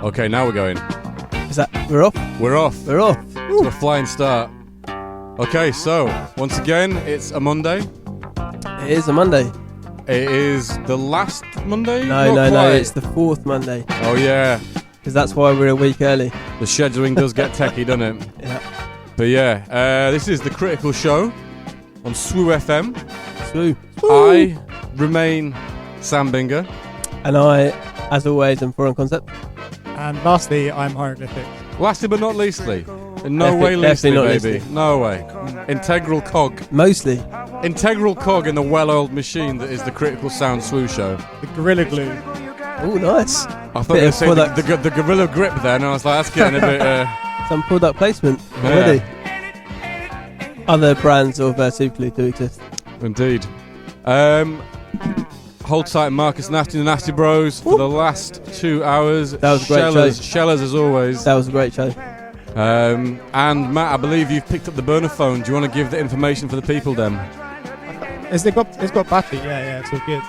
Okay, now we're going. Is that... We're off? We're off. We're off. To a flying start. Okay, so, once again, it's a Monday. It is a Monday. It is the last Monday? No, it's the fourth Monday. Oh, yeah. Because that's why we're a week early. The scheduling does get techie, doesn't it? Yeah. But yeah, this is the Critical Show on SWU FM. SWU. I remain Sam Binga. And I, as always, am Foreign Concept. And lastly, I'm Hyroglifics. Lastly but not leastly. In no way leastly, baby. No way. Integral cog. Mostly. Integral cog in the well-oiled machine that is the Critical Sound SWU Show. The Gorilla Glue. Oh, nice. I thought they were saying the Gorilla Grip then, and I was like, that's getting a bit... Some product placement already. Other brands of Superglue do exist. Indeed. Hold tight, Marcus Nasty and the Nasty Bros for the last 2 hours. That was a great show. Shellas as always. That was a great show. And Matt, I believe you've picked up the burner phone. Do you want to give the information for the people then? It's got battery, yeah, it's all good.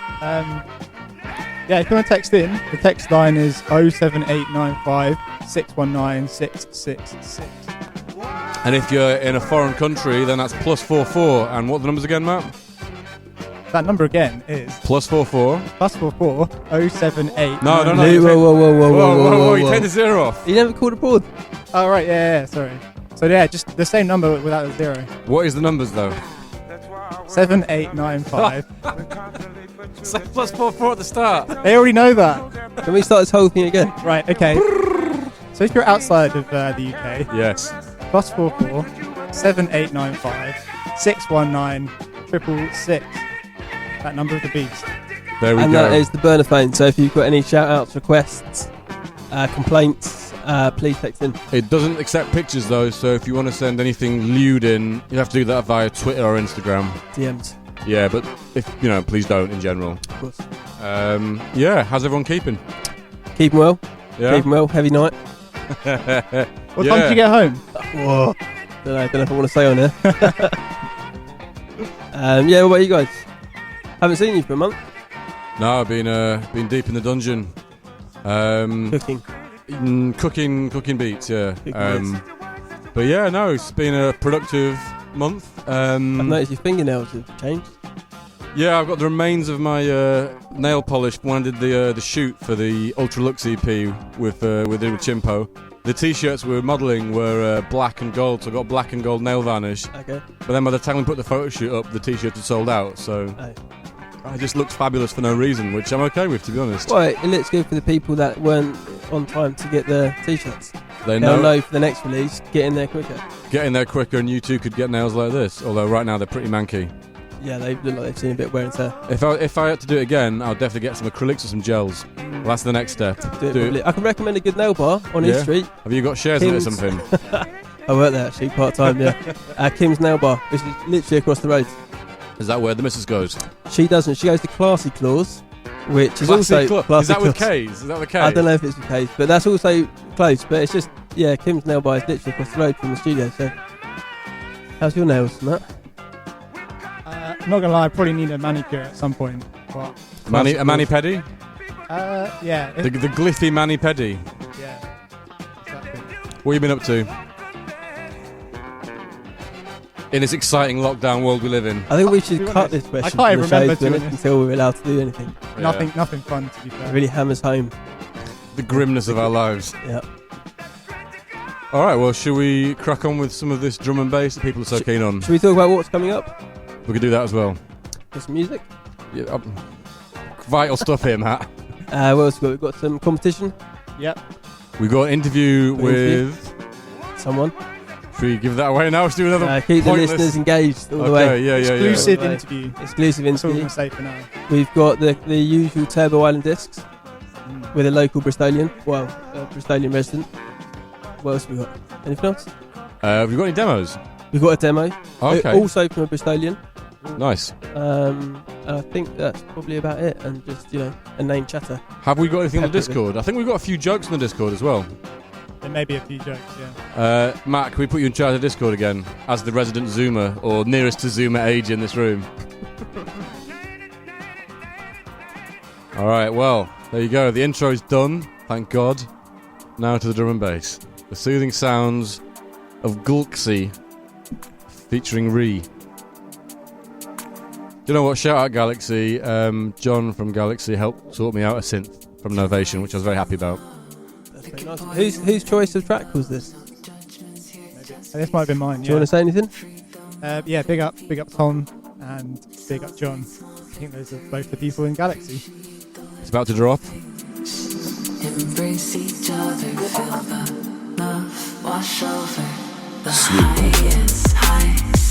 Yeah, if you want to text in, the text line is 07895 619 666. And if you're in a foreign country, then that's +44. And what are the numbers again, Matt? That number again is +44 +44 078. No. Whoa. You take the zero off. You never called abroad. Oh, right, yeah, sorry. So, yeah, just the same number without the zero. What is the numbers, though? 7895. So +44 at the start. They already know that. Can we start this whole thing again? Right, okay. So, if you're outside of the UK, yes. +44 7895 619 666. That number of the beast. There we go. And that is the burner phone. So if you've got any shout-outs, requests, complaints, please text in. It doesn't accept pictures though, so if you want to send anything lewd in, you have to do that via Twitter or Instagram. DMs. Yeah, but if please don't in general. Of course. Yeah, how's everyone keeping? Keeping well. Yeah. Keeping well. Heavy night. What time did you get home? Whoa. Don't know if I want to say on there. Yeah, what about you guys? Haven't seen you for a month. No, I've been deep in the dungeon. Cooking beats, yeah. But yeah, no, it's been a productive month. I've noticed your fingernails have changed. Yeah, I've got the remains of my nail polish when I did the shoot for the Ultra Lux EP with Chimpo. The t-shirts we were modelling were black and gold, so I got black and gold nail varnish. Okay. But then by the time we put the photo shoot up, the t-shirts had sold out, so I just looked fabulous for no reason, which I'm okay with, to be honest. Well, it looks good for the people that weren't on time to get the t-shirts. They'll know for the next release, get in there quicker. Get in there quicker, and you two could get nails like this, although right now they're pretty manky. Yeah, they look like they've seen a bit wear and tear. If I had to do it again, I'll definitely get some acrylics or some gels. Well, that's the next step. I can recommend a good nail bar on East Street. Have you got shares in it or something? I work there actually, part-time, yeah. Kim's Nail Bar, which is literally across the road. Is that where the missus goes? She doesn't. She goes to Classy Claws, which is Classy also... Classy is that Claws. with K's? Is that with K's? I don't know if it's with K's, but that's also close. But it's just, Kim's Nail Bar is literally across the road from the studio, so... How's your nails, Matt? I'm not gonna lie, I probably need a manicure at some point. But a mani-pedi? Yeah. The gliffy mani-pedi? Yeah. Exactly. What have you been up to? In this exciting lockdown world we live in. I think we should cut this question. I can't even remember until we're allowed to do anything. Yeah. Nothing fun, to be fair. It really hammers home the grimness of our lives. Yeah. Alright, well, should we crack on with some of this drum and bass that people are so keen on? Should we talk about what's coming up? We could do that as well. Get some music? Yeah, vital stuff here, Matt. What else we got? We've got some competition. Yep. We've got an interview with... someone. Should we give that away now? Should we do another keep pointless... the listeners engaged all the way. Yeah. Exclusive interview. Exclusive interview. That's all I'm going to say for now. We've got the usual Turbo Island discs with a local Bristolian. Well, a Bristolian resident. What else have we got? Anything else? Have you got any demos? We've got a demo. Okay. Also from a Bristolian. Nice. And I think that's probably about it. And just, a name chatter. Have we got anything on the Discord? I think we've got a few jokes on the Discord as well. There may be a few jokes, yeah. Matt, can we put you in charge of Discord again? As the resident Zoomer, or nearest to Zoomer age in this room. Alright, well, there you go. The intro's done. Thank God. Now to the drum and bass. The soothing sounds of GLXY featuring Re. Do you know what? Shout out GLXY. John from GLXY helped sort me out a synth from Novation, which I was very happy about. That's pretty nice. Whose choice of track was this? This might have been mine. Do you want to say anything? Yeah, big up Tom and big up John. I think those are both the people in GLXY. It's about to drop. Embrace each other, feel the love wash over the highest heights,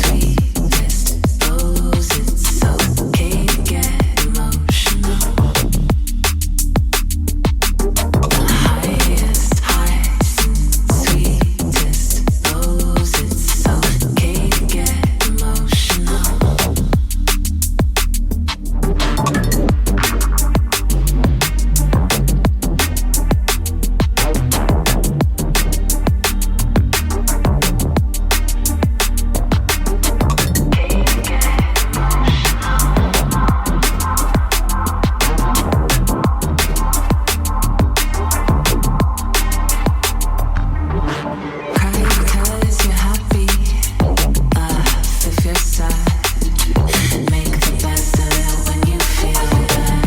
sweetest lows. It's okay to get emotional. The highest heights, sweetest lows. It's okay to get emotional. 'cause you're happy, laugh if you're sad. Make the best of it when you feel bad.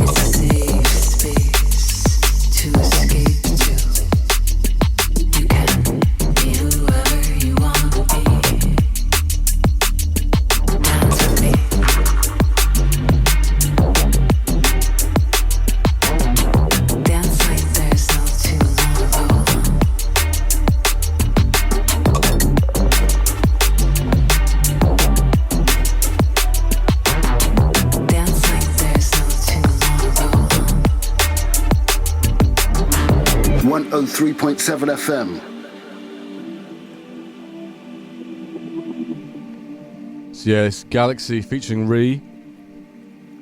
It's a safe space to escape to. You can be whoever you want to be. Dance with me. Dance like there's no tomorrow. Dance like there's no tomorrow. 103.7 FM. So yeah, it's GLXY featuring Re.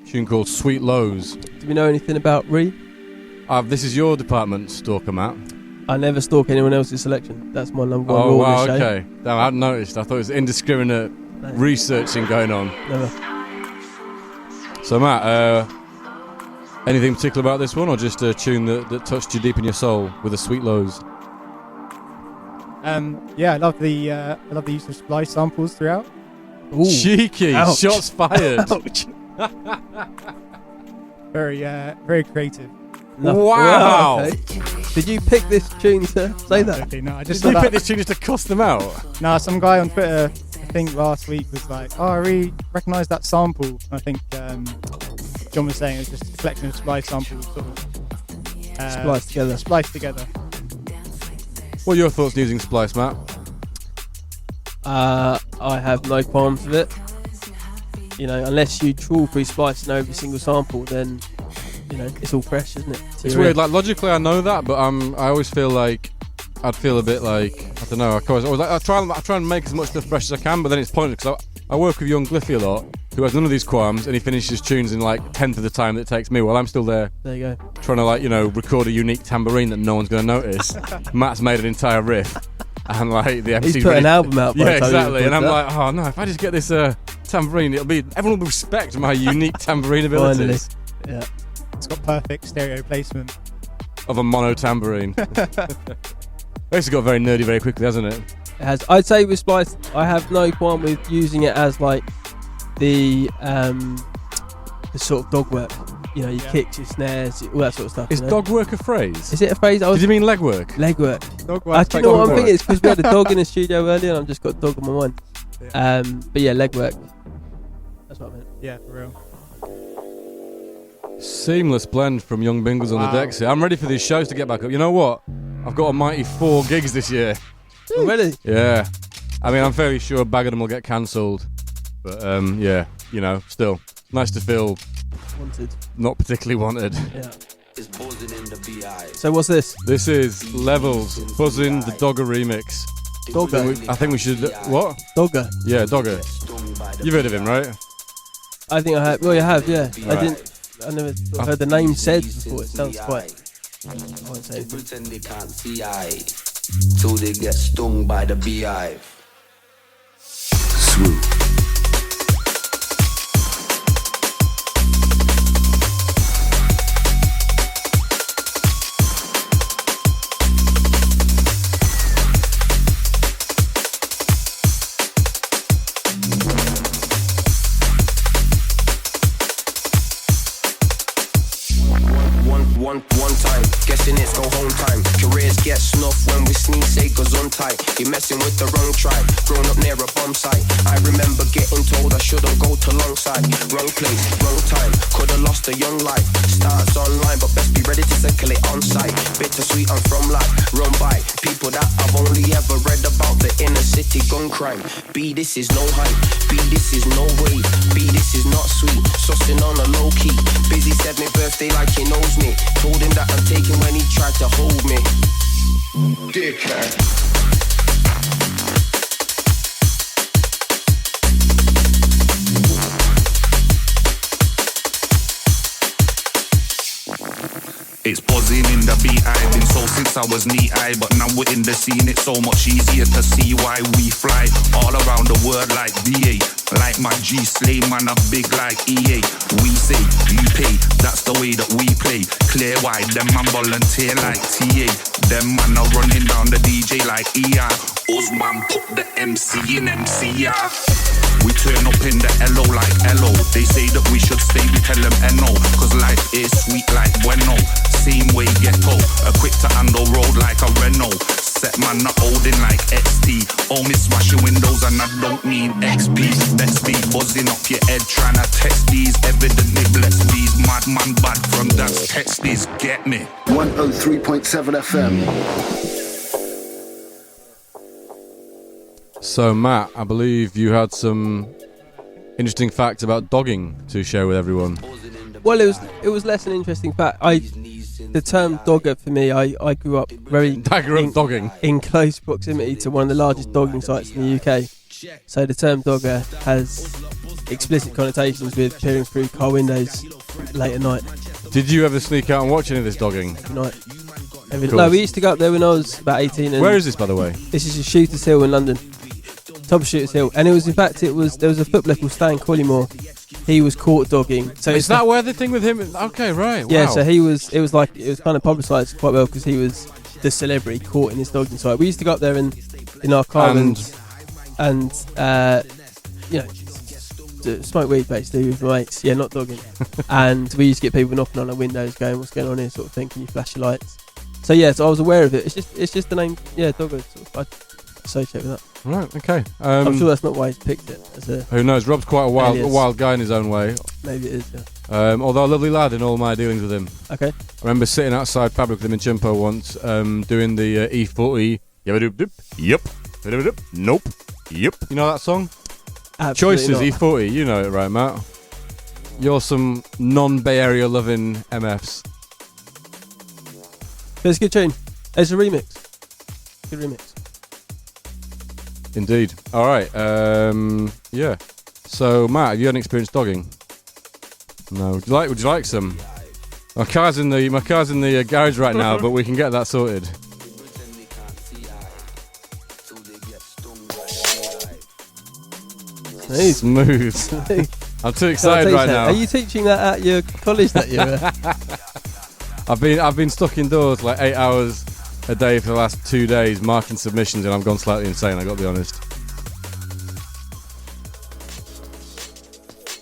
Tune called Sweet Lows. Do we know anything about Re? This is your department, Stalker Matt. I never stalk anyone else's selection. That's my number one Oh rule wow, of this show. okay. Damn, I hadn't noticed. I thought it was indiscriminate No, researching going on. never. So Matt, anything particular about this one, or just a tune that touched you deep in your soul with the Sweet Lows? Yeah, I love the use of splice samples throughout. Ooh. Cheeky, Ouch. shots fired. Ouch. Very creative. Wow. Okay. Did you pick this tune to say that? Okay, no, I Did just you saw pick that. this tune just to cuss them out? Nah, some guy on Twitter, I think last week, was like, "Oh, I really recognise that sample." I think John was saying it was just a collection of splice samples, sort of Spliced together. What are your thoughts on using Splice, Matt? I have no qualms with it. You know, unless you trawl through splicing every single sample, then you know it's all fresh, isn't it? It's weird. Like logically, I know that, but I always feel like I'd feel a bit like I don't know. I try and make as much stuff fresh as I can, but then it's pointless because I work with young Gliffy a lot, who has none of these qualms, and he finishes tunes in like 1/10 of the time that it takes me. While I'm still there There you go. trying to record a unique tambourine that no one's going to notice. Matt's made an entire riff, and like the MC He's put an album out. by Yeah, the time you exactly. And I'm record like, oh no, if I just get this tambourine, everyone will respect my unique tambourine abilities Finally. Yeah. It's got perfect stereo placement. of a mono tambourine. Basically got very nerdy very quickly, hasn't it? It has. I'd say with Splice, I have no qualm with using it as like the sort of dog work. You know, your kicks, your snares, all that sort of stuff. Is you know? dog work a phrase? Is it a phrase? Did you mean leg work? Leg work. Dog Do work. you know what dog I'm thinking? work. It's because we had a dog in the studio earlier, and I've just got a dog on my mind. Yeah. But yeah, leg work. That's what I meant. Yeah, for real. Seamless blend from Young Bingles on Wow. the decks here. I'm ready for these shows to get back up. You know what? I've got a mighty 4 gigs this year. Already? Yeah. I mean, I'm fairly sure a bag of them will get cancelled. But yeah, you know, still. Nice to feel Wanted. not particularly wanted. Yeah. It's Buzzin in the BI. So what's this? This is Levelz, Buzzin, the Dogger remix. Dogger. I think we should... What? Dogger. Yeah, Dogger. You've heard of him, right? I think I have. Well, you have, yeah. I never heard the name said before. It sounds quite. I won't say They anything. pretend they can't see I till they get stung by the beehive. Swoop. One time, guessing it's go home time. Careers get snuffed when we sneeze, say goes on tight. You're messing with the wrong tribe, grown up near a bomb site. I remember getting told I shouldn't go to long side. Wrong place, wrong time, could've lost a young life. Starts online, but best be ready to circulate on site. Bittersweet, I'm from life, run by people that I've only ever read about. The inner city gun crime. B, this is no hype, B, this is no way, B, this is not sweet. Sussing on a low key, busy said me birthday like he knows me. Told him that I'm taking when he tried to hold me. Dickhead. It's buzzing in the beat, I've been so since I was knee-high. But now we're in the scene, it's so much easier to see why we fly all around the world like BA. Like my G-Slay, man, I'm big like EA. We say, you pay, that's the way that we play. Clear wide, them man volunteer like TA. Them man are running down the DJ like ER. Usman put the MC in MCR. We turn up in the LO like LO. They say that we should stay, we tell them NO. Cause life is sweet like bueno. Same way ghetto, quick to handle road like a Renault. Set man not holding like XT. Only smashing windows and I don't mean XP. Let's be buzzing up your head trying to test these. Evidently bless these. Madman bad from that's text these. Get me 103.7 FM. So Matt, I believe you had some interesting facts about dogging to share with everyone. Well, it was less an interesting fact. The term dogger for me, I grew up dogging in close proximity to one of the largest dogging sites in the UK. So the term dogger has explicit connotations with peering through car windows late at night. Did you ever sneak out and watch any of this dogging? No, we used to go up there when I was about 18. And where is this, by the way? This is Shooters Hill in London. Top of Shooters Hill. And it was, in fact, there was a footballer called Stan Collymore. He was caught dogging. So is that where the thing with him? Okay, right. Yeah, wow. so it was kind of publicised quite well because he was the celebrity caught in this dogging site. We used to go up there in our car and you know, smoke weed basically with my mates. Yeah, not dogging. And we used to get people knocking on our windows going, what's going on here, sort of thing, can you flash your lights? So yeah, so I was aware of it. It's just the name, yeah, dogger, sort of, I associate with that. Right, okay. I'm sure that's not why he's picked it as a... Who knows, Rob's quite a wild guy in his own way. Maybe it is, yeah. Although a lovely lad in all my dealings with him. Okay. I remember sitting outside Fabric with him in Chimpo once, doing the E40. Yep. Nope. Yep. You know that song? Absolutely Choices, not. E40. You know it, right, Matt? You're some non-Bay Area loving MFs. But it's a good tune. It's a remix. Good remix. Indeed. All right. Yeah. So, Matt, have you had an experience dogging? No. Would you like some? My car's in the garage right now, but we can get that sorted. Smooth. I'm too excited right now. Are you teaching that at your college that you were? I've been stuck indoors like 8 hours a day for the last 2 days marking submissions, and I've gone slightly insane, I got to be honest.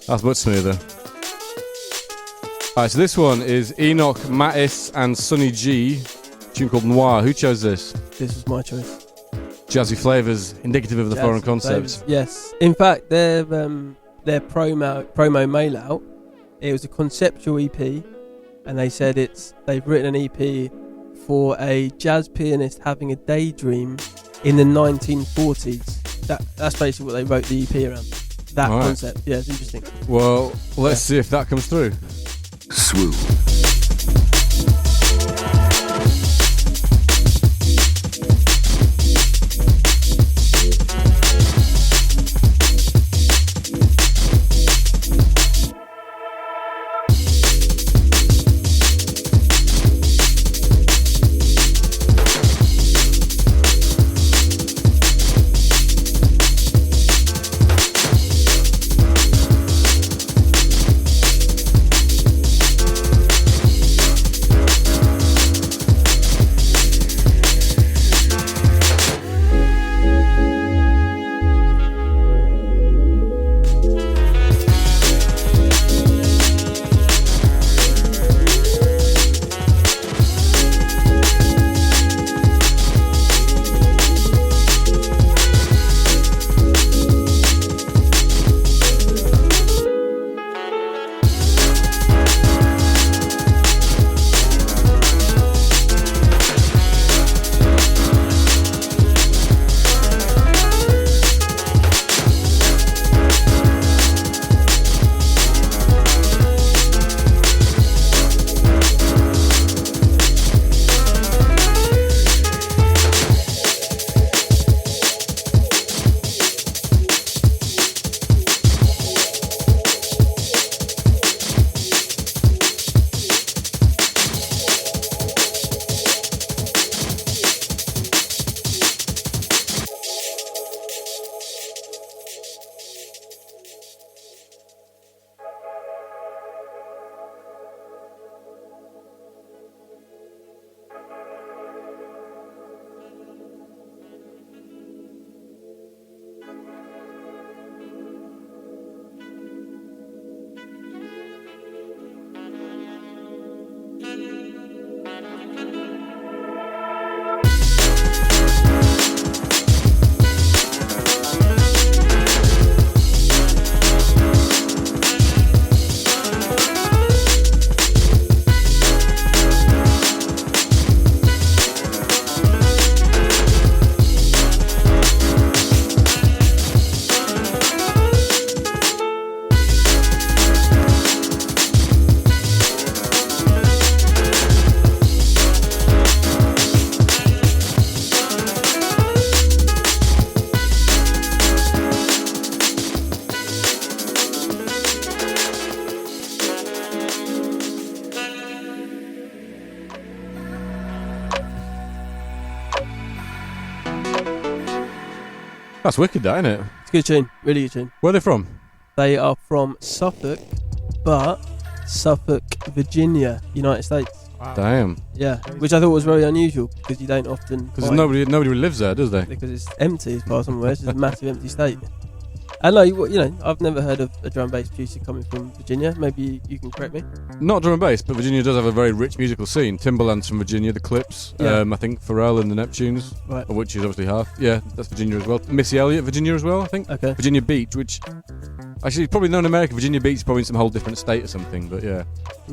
That's much smoother. Alright, so this one is Enok, Mathis and Sonny G, a tune called Noir. Who chose this? This was my choice. Jazzy flavours, indicative of the foreign concept. Yes. In fact, their promo mail out, it was a conceptual EP, and they said they've written an EP for a jazz pianist having a daydream in the 1940s. That's basically what they wrote the EP around. That concept. Yeah, it's interesting. Well, let's see if that comes through. Swoop. That's wicked, that, isn't it? It's a good tune, really good tune. Where are they from? They are from Suffolk, but Suffolk, Virginia, United States. Wow. Damn. Yeah, which I thought was very unusual because you don't often. Because nobody really lives there, does they? Because it's empty as far as I'm aware. It's just a massive empty state. And like, you know, I've never heard of a drum and bass producer coming from Virginia. Maybe you can correct me. Not drum and bass, but Virginia does have a very rich musical scene. Timbaland's from Virginia, the Clips. Yeah. I think Pharrell and the Neptunes, Right. of which is obviously half. Yeah, that's Virginia as well. Missy Elliott, Virginia as well, I think. Okay. Virginia Beach, which actually probably known in America. Virginia Beach is probably in some whole different state or something, but yeah.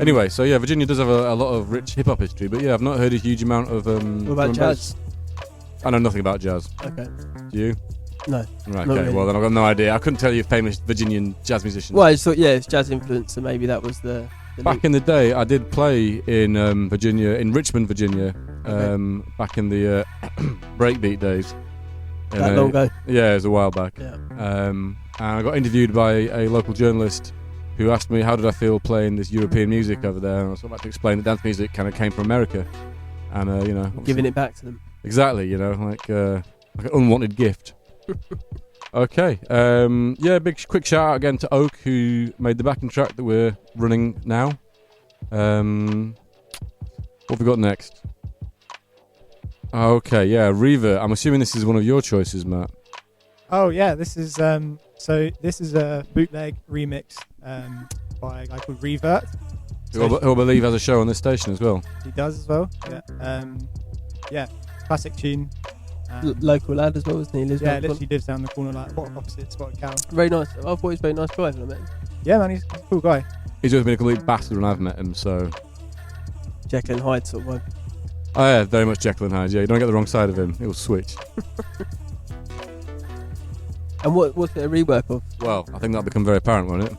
Anyway, so yeah, Virginia does have a lot of rich hip hop history, but yeah, I've not heard a huge amount of. What drum about and jazz? bass. I know nothing about jazz. Okay. Do you? No. Right. Not Okay. really. Well, then I've got no idea. I couldn't tell you famous Virginian jazz musicians. Well, I just thought, yeah, it's jazz influence, so maybe that was the Back link. in the day, I did play in Virginia, in Richmond, Virginia, back in the breakbeat days. That long ago. Yeah, it was a while back. Yeah. And I got interviewed by a local journalist who asked me how did I feel playing this European music over there, and I was about to explain that dance music kind of came from America, and you know, Giving it back to them. exactly, you know, like an unwanted gift. Okay, yeah, quick shout out again to Oak, who made the backing track that we're running now. What have we got next? Okay, yeah, Revrt. I'm assuming this is one of your choices, Matt. Oh yeah, this is this is a bootleg remix by a guy called Revrt. Who I believe has a show on this station as well. He does as well. Yeah, classic tune. Local lad as well, isn't he? Lives Yeah, around the literally lives down the corner, like opposite Spotted Cow. corner. Very nice. I thought he was a very nice guy when I met him. Yeah, man, he's a cool guy. He's always been a complete bastard when I've met him, so... Jekyll and Hyde sort of one. Oh yeah, very much Jekyll and Hyde, yeah. You don't get the wrong side of him, he'll switch. And what's it a rework of? Well, I think that'll become very apparent, won't it?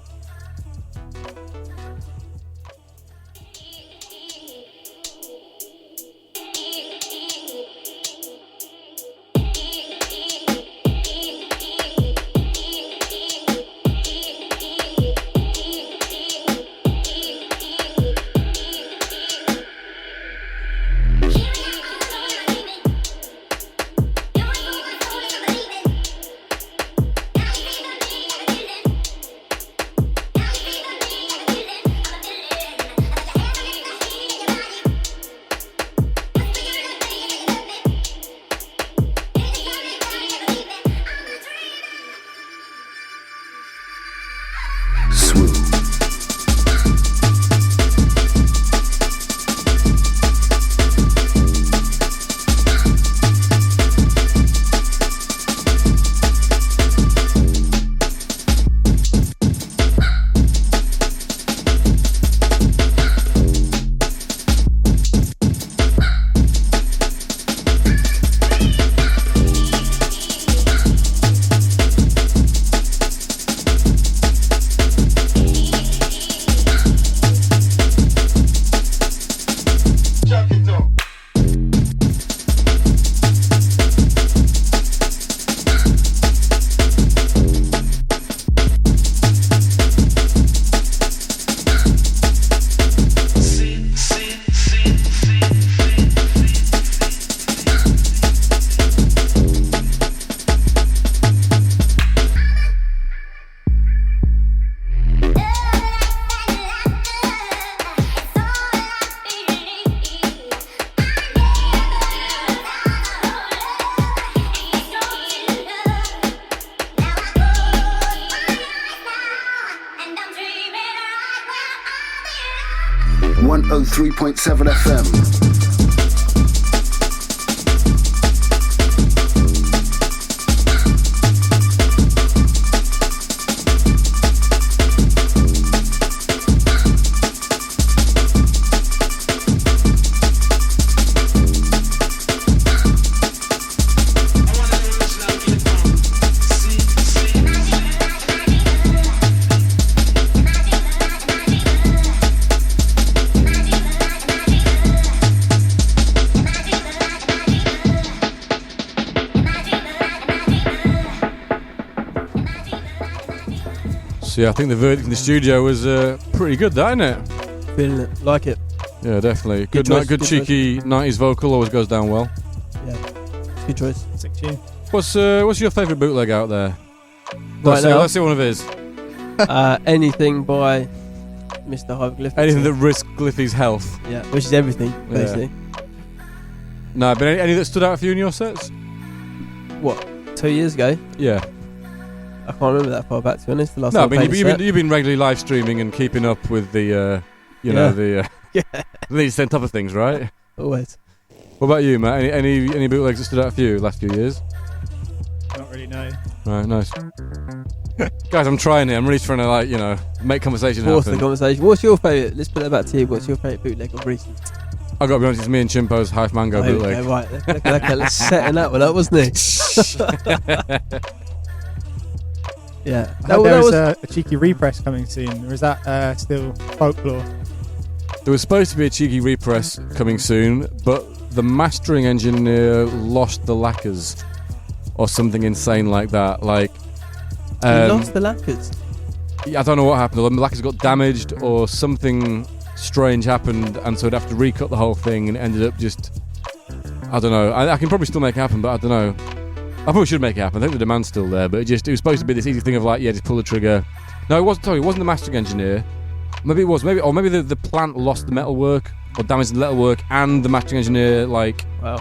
.7 FM. So yeah, I think the verdict in the studio was pretty good, that, isn't it? Feeling it, like it. Yeah, definitely. Good, Good choice, good good cheeky 90s vocal always goes down well. Yeah, good choice. Sick tune. What's your favourite bootleg out there? Right now? Let's see one of his. Anything by Mr. Hyroglifics. Anything that risks Gliffy's health. Yeah, which is everything, basically. No, but any that stood out for you in your sets? What, 2 years ago? Yeah. I can't remember that far back, to be honest. The last No, time I I mean, played a set. you've been regularly live streaming and keeping up with the, the latest on top of things, right? Always. What about you, Matt? Any bootlegs that stood out for you last few years? Not really, no. Right, nice. Guys, I'm trying here. I'm really trying to, make conversation Force the happen. conversation. What's your favourite? Let's put that back to you. What's your favourite bootleg of recent? I've got to be honest, it's me and Chimpo's Hive Mango bootleg. Okay, right. Let's setting that one up, wasn't it? Yeah. I heard there was a cheeky repress coming soon, or is that still folklore? There was supposed to be a cheeky repress coming soon, but the mastering engineer lost the lacquers or something insane like that. He lost the lacquers. I don't know what happened. The lacquers got damaged or something strange happened, and so I'd have to recut the whole thing, and it ended up just... I don't know. I can probably still make it happen, but I don't know. I probably should make it happen. I think the demand's still there, but it was supposed to be this easy thing of just pull the trigger. No, it wasn't the mastering engineer. Maybe it was. Maybe the plant lost the metalwork or damaged the metalwork, and the mastering engineer Wow.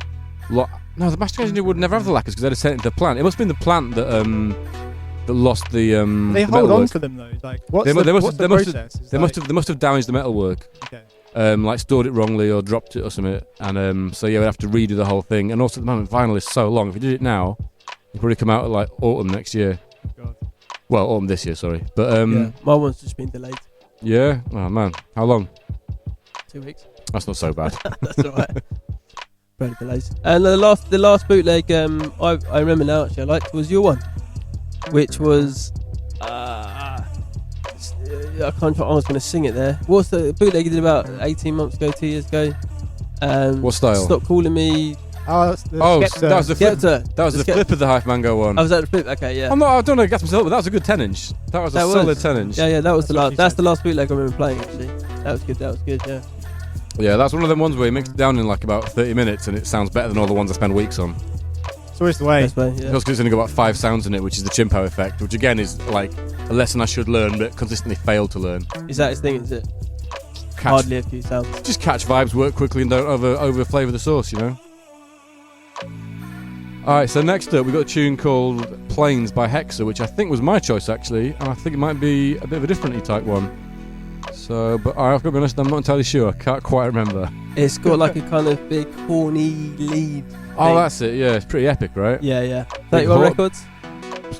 No, the mastering engineer would never have the lacquers because they'd have sent it to the plant. It must have been the plant that lost the They the hold on metalwork. to them though. What's the process? They must have damaged the metalwork. Okay. Stored it wrongly or dropped it or something, and so we'd have to redo the whole thing. And also at the moment, vinyl is so long. If you did it now, it'd probably come out at autumn next year. God. Well, autumn this year, sorry. But My one's just been delayed. yeah. Oh man, how long? 2 weeks. That's not so bad. That's alright. Very delays. And the last bootleg I remember now actually I liked was your one, which was I was going to sing it there. What's the bootleg you did about 18 months ago, 2 years ago? What style? Stop calling me. Oh, that's the that was the flip. Skepta. That was the flip of the Hive Mango one. I was at the flip. Okay, yeah. I don't know. Gas myself, but that was a good 10-inch. That was a solid 10-inch. Yeah, that was That's the what last. she That's said. the last bootleg I remember playing actually. That was good. Yeah. Yeah, that's one of them ones where you mix it down in about 30 minutes and it sounds better than all the ones I spend weeks on. It's always the way. Best way. Yeah. Because it's only got about 5 sounds in it, which is the Chimpo effect, which again is a lesson I should learn, but consistently fail to learn. Is that his thing? Is it? Catch, Hardly a few sounds. just catch vibes, work quickly, and don't over flavour the sauce, Alright, so next up we've got a tune called Planes by Hexa, which I think was my choice actually, and I think it might be a bit of a different type one. So, but I've got to be honest, I'm not entirely sure. I can't quite remember. It's got a kind of big horny lead. Oh, thing. that's it. Yeah, it's pretty epic, right? Yeah. 31 hot- records.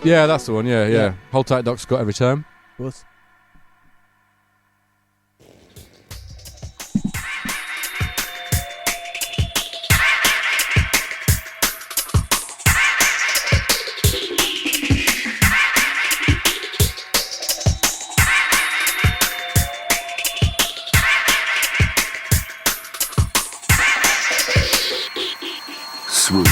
Yeah, that's the one. Yeah. Yeah. Hold tight, Doc Scott every time. Of course. Swoop.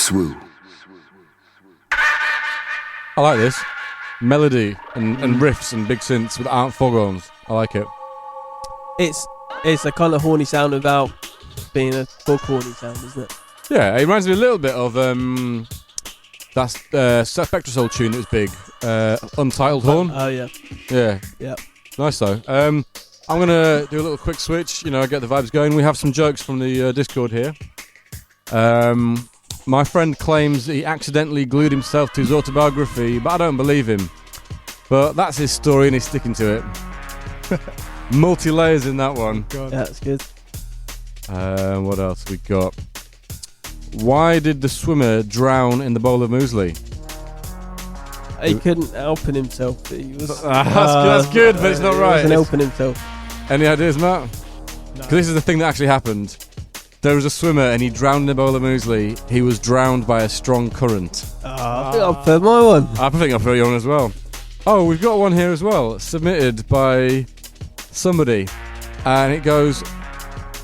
Swoo. I like this. Melody and riffs and big synths without foghorns. I like it. It's a kind of horny sound without being a full horny sound, isn't it? Yeah, it reminds me a little bit of that Spectrasoul tune that was big. Untitled Horn. Oh, yeah. Yeah. Yeah. Nice though. I'm going to do a little quick switch, get the vibes going. We have some jokes from the Discord here. My friend claims he accidentally glued himself to his autobiography, but I don't believe him. But that's his story and he's sticking to it. Multi-layers in that one. God. Yeah, that's good. What else we got? Why did the swimmer drown in the bowl of muesli? He couldn't helping himself. But he was. That's good, but it's not He right. wasn't helping himself. Any ideas, Matt? No. Because this is the thing that actually happened. There was a swimmer and he drowned in a bowl of muesli. He was drowned by a strong current. I think I'll put my one. I think I'll put you on as well. Oh, we've got one here as well, submitted by somebody. And it goes,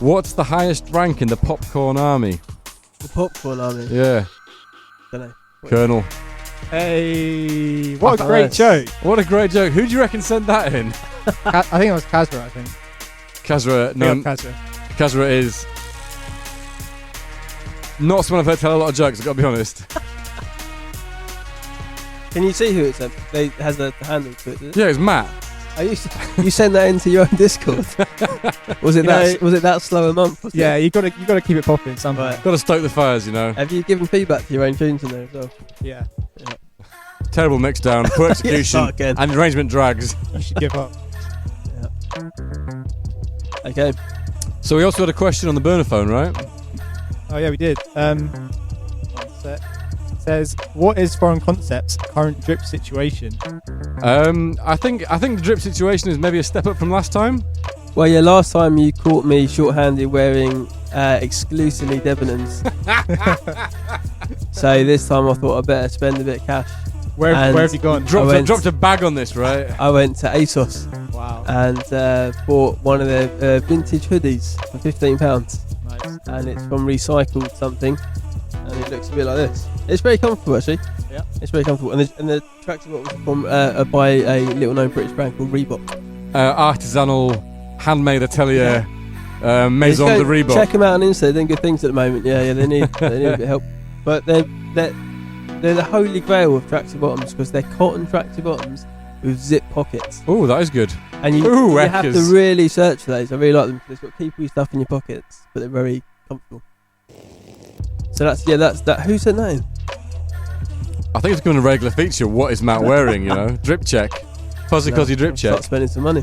what's the highest rank in the popcorn army? The popcorn army. Yeah, Don't know. Colonel. Hey, what a Oh, great nice. joke. What a great joke. Who do you reckon sent that in? I think it was Kazra, I think. Kazra. No, No, Kazra. Kazra is not someone I've heard tell a lot of jokes, I've got to be honest. Can you see who it's? They has the handle to it. Does it? Yeah, it's Matt. Oh, you sent that into your own Discord. Was it that slow a month? Was Yeah, it? you got to keep it popping somehow. Right. Got to stoke the fires, Have you given feedback to your own tunes in there as well? Yeah, Terrible mix down, poor execution, start again. and arrangement drags. you should give up. Okay. So we also had a question on the burner phone, right? Oh yeah, we did. One sec. It says, what is Foreign Concept's current drip situation? I think the drip situation is maybe a step up from last time. Well, yeah. Last time you caught me short-handed wearing exclusively Debenhams. So this time I thought I better spend a bit of cash. Where have you gone? Dropped a bag on this, right? I went to ASOS Wow. and bought one of their vintage hoodies for £15. Nice. And it's from recycled something, and it looks a bit like this. It's very comfortable actually. Yeah. It's very comfortable, and the tracksuit was from by a little known British brand called Reebok. Artisanal, handmade atelier, Maison Just de go Reebok. Check them out on Insta. They're doing good things at the moment. Yeah, they need a bit of help, but they're the holy grail of tracksuit bottoms because they're cotton tracksuit bottoms with zip pockets, Oh, that is good. and you Ooh, have to heckers. really search for those. I really like them because they've got keep all your stuff in your pockets, but they're very comfortable. So that's that. Who sent that in? I think it's becoming a regular feature. What is Matt wearing? Drip check, fuzzy cuzzy drip check. Start spending some money.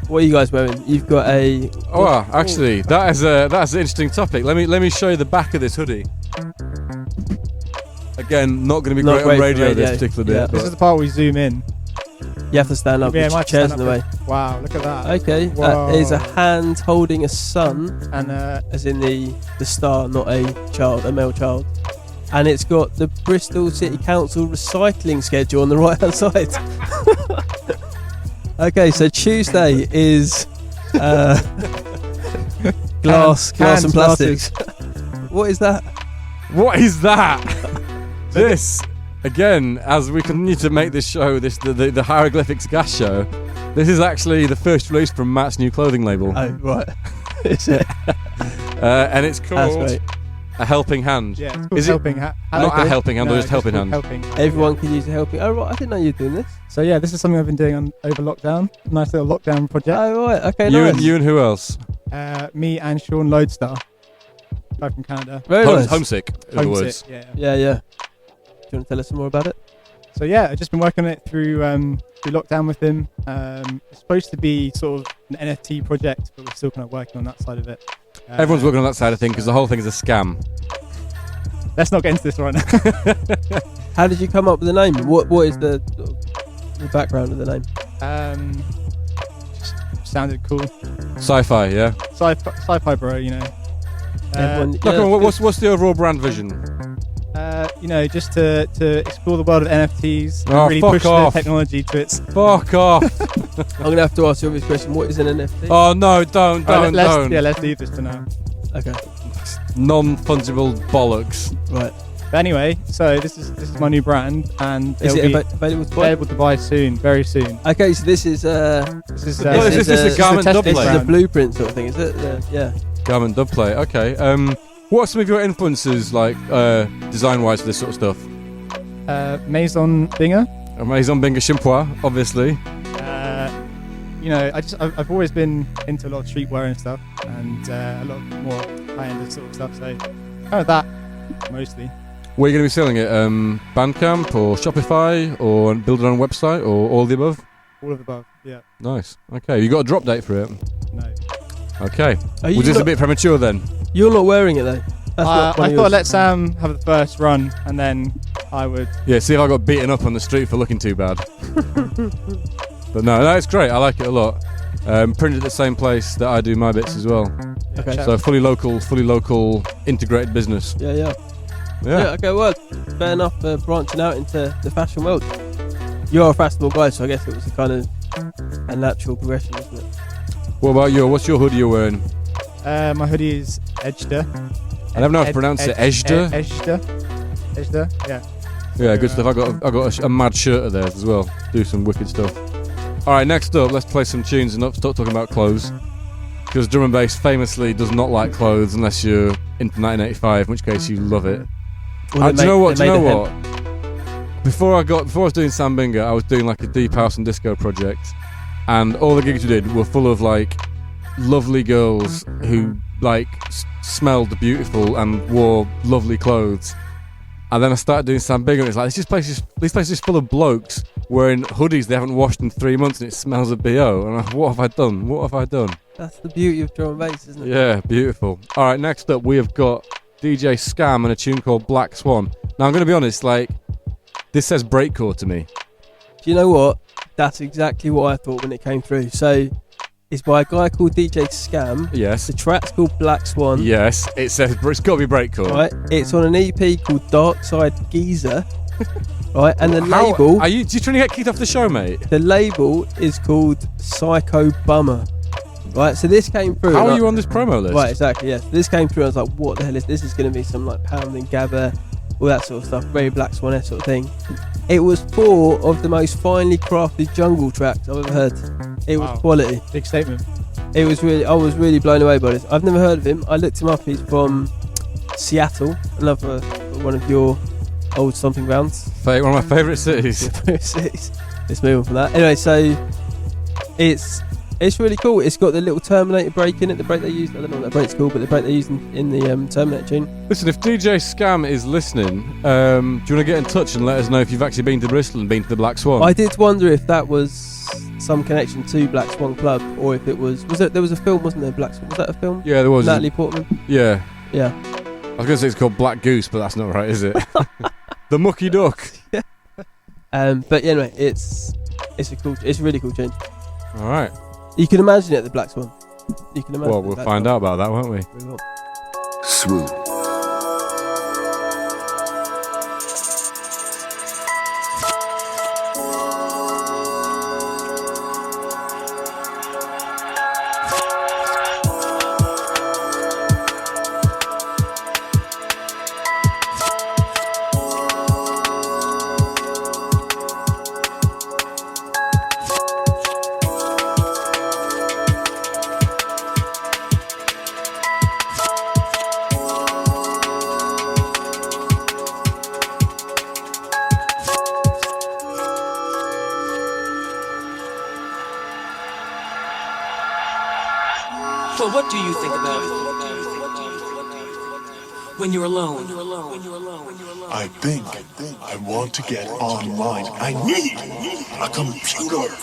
What are you guys wearing? You've got a. Oh, actually, that's an interesting topic. Let me show you the back of this hoodie. Again, not going to be Not great on great for radio, this radio, particular bit. yeah. This but- is the part where we zoom in. You have to stand up. Yeah, the might chair's stand in the up. way. Wow, look at that. Okay, Whoa. that is a hand holding a sun, And as in the star, not a male child. And it's got the Bristol City Council recycling schedule on the right hand side. Okay, so Tuesday is glass Cans, and plastics. What is that? What is that? This, again, as we continue to make this show, the Hyroglifics gas show, this is actually the first release from Matt's new clothing label. Oh, right. Is it? And it's That's called great. A Helping Hand. yeah, it's called Is it- helping hand. Not a helping hand, but just helping hand. Everyone can use a helping. Oh, right. I didn't know you were doing this. So yeah, this is something I've been doing over lockdown. Nice little lockdown project. Oh, right. Okay, You nice. and who else? Me and Sean Lodestar, guy from Canada. Very nice. Homesick, in other words. Homesick, yeah. Yeah. Do you want to tell us some more about it? So yeah, I've just been working on it through lockdown with him. It's supposed to be sort of an NFT project, but we're still kind of working on that side of it. Everyone's working on that side of things because the whole thing is a scam. Let's not get into this right now. How did you come up with the name? What is the background of the name? Just sounded cool. Sci-fi, yeah. Sci-fi bro, you know. Everyone, Look, come on, what's the overall brand vision? Just to explore the world of NFTs Oh, and really fuck push off. the technology to its. Fuck off! I'm gonna have to ask you this question. What is an NFT? Oh no, don't. Let's leave this for now. Okay. Non-fungible bollocks. Right. But anyway, so this is my new brand, and Is it'll it be available to buy? able to buy soon, very soon. Okay, so this is This is No, is this a garment test dub this is plate? a brand. blueprint sort of thing, is it? Yeah. Garment dub plate. Okay. What are some of your influences, like design-wise, for this sort of stuff? Maison Binga. Maison Binga Chimpo, obviously. You know, I've always been into a lot of streetwear and stuff, and a lot more high-end sort of stuff. So kind of that mostly. Where are you going to be selling it? Bandcamp or Shopify or build it on a website or all the above? All of the above. Yeah. Nice. Okay. You got a drop date for it? No. Okay. Are you Was this a not- bit premature then? You're not wearing it though. That's not one I of thought yours. let Sam have the first run, and then I would. Yeah. See if I got beaten up on the street for looking too bad. But no, it's great. I like it a lot. Printed at the same place that I do my bits as well. Okay. check. So fully local, integrated business. Yeah. Yeah. Okay, well, fair enough for branching out into the fashion world. You're a fashionable guy, so I guess it was a kind of a natural progression, isn't it? What about you? What's your hoodie you're wearing? My hoodie is Edgeder. I never know how to pronounce it. Edgeder? Edgeder. Yeah. Yeah, good stuff. I got a mad shirt of theirs as well. Do some wicked stuff. All right, next up, let's play some tunes and not stop talking about clothes. Because drum and bass famously does not like clothes unless you're into 1985, in which case you love it. Well, Do you know what? they Do you made know a what? Before I was doing Sam Binga, I was doing like a deep house and disco project, and all the gigs we did were full of like lovely girls who like smelled beautiful and wore lovely clothes. And then I started doing Sam Binga, and it's like this place is full of blokes wearing hoodies they haven't washed in 3 months, and it smells of BO. And what have I done? What have I done? That's the beauty of drum and bass, isn't it? Yeah, beautiful. All right, next up we have got DJ Scam and a tune called Black Swan. Now I'm going to be honest, like this says breakcore to me. Do you know what? That's exactly what I thought when it came through. So it's by a guy called DJ Scam. Yes. The track's called Black Swan. Yes, it says it's got to be breakcore. Right. It's on an EP called Dark Side Geezer. Right. And the How- label. Are you trying to get kicked off the show, mate? The label is called Psycho Bummer. Right. So this came through. How and are I- you on this promo list? Right. Exactly. Yeah. This came through. I was like, what the hell is this? Is going to be some like pounding gabba, all that sort of stuff. Very Black Swan sort of thing. It was 4 of the most finely crafted jungle tracks I've ever heard. It was Wow. quality. Big statement. I was really blown away by this. I've never heard of him. I looked him up. He's from Seattle, another one of your old stomping grounds. One of my favourite cities. Let's move on from that. Anyway, so it's really cool. It's got the little Terminator break in it. The break they used, I don't know what that break's called, but the break they used in the Terminator tune. Listen, if DJ Scam is listening, do you want to get in touch and let us know if you've actually been to Bristol and been to the Black Swan? I did wonder if that was some connection to Black Swan Club, or if it was there was a film, wasn't there? Black Swan, was that a film? Yeah, there was. Natalie Portman. Yeah. Yeah. I was going to say it's called Black Goose, but that's not right, is it? The Mucky Duck. But yeah, anyway, it's a really cool tune. All right. You can imagine it at the Black Swan. You can imagine. Well, we'll find out about that, won't we? We will. Swoop. Well, what do you think about it? When you're alone. I think I want to get online. I need a computer.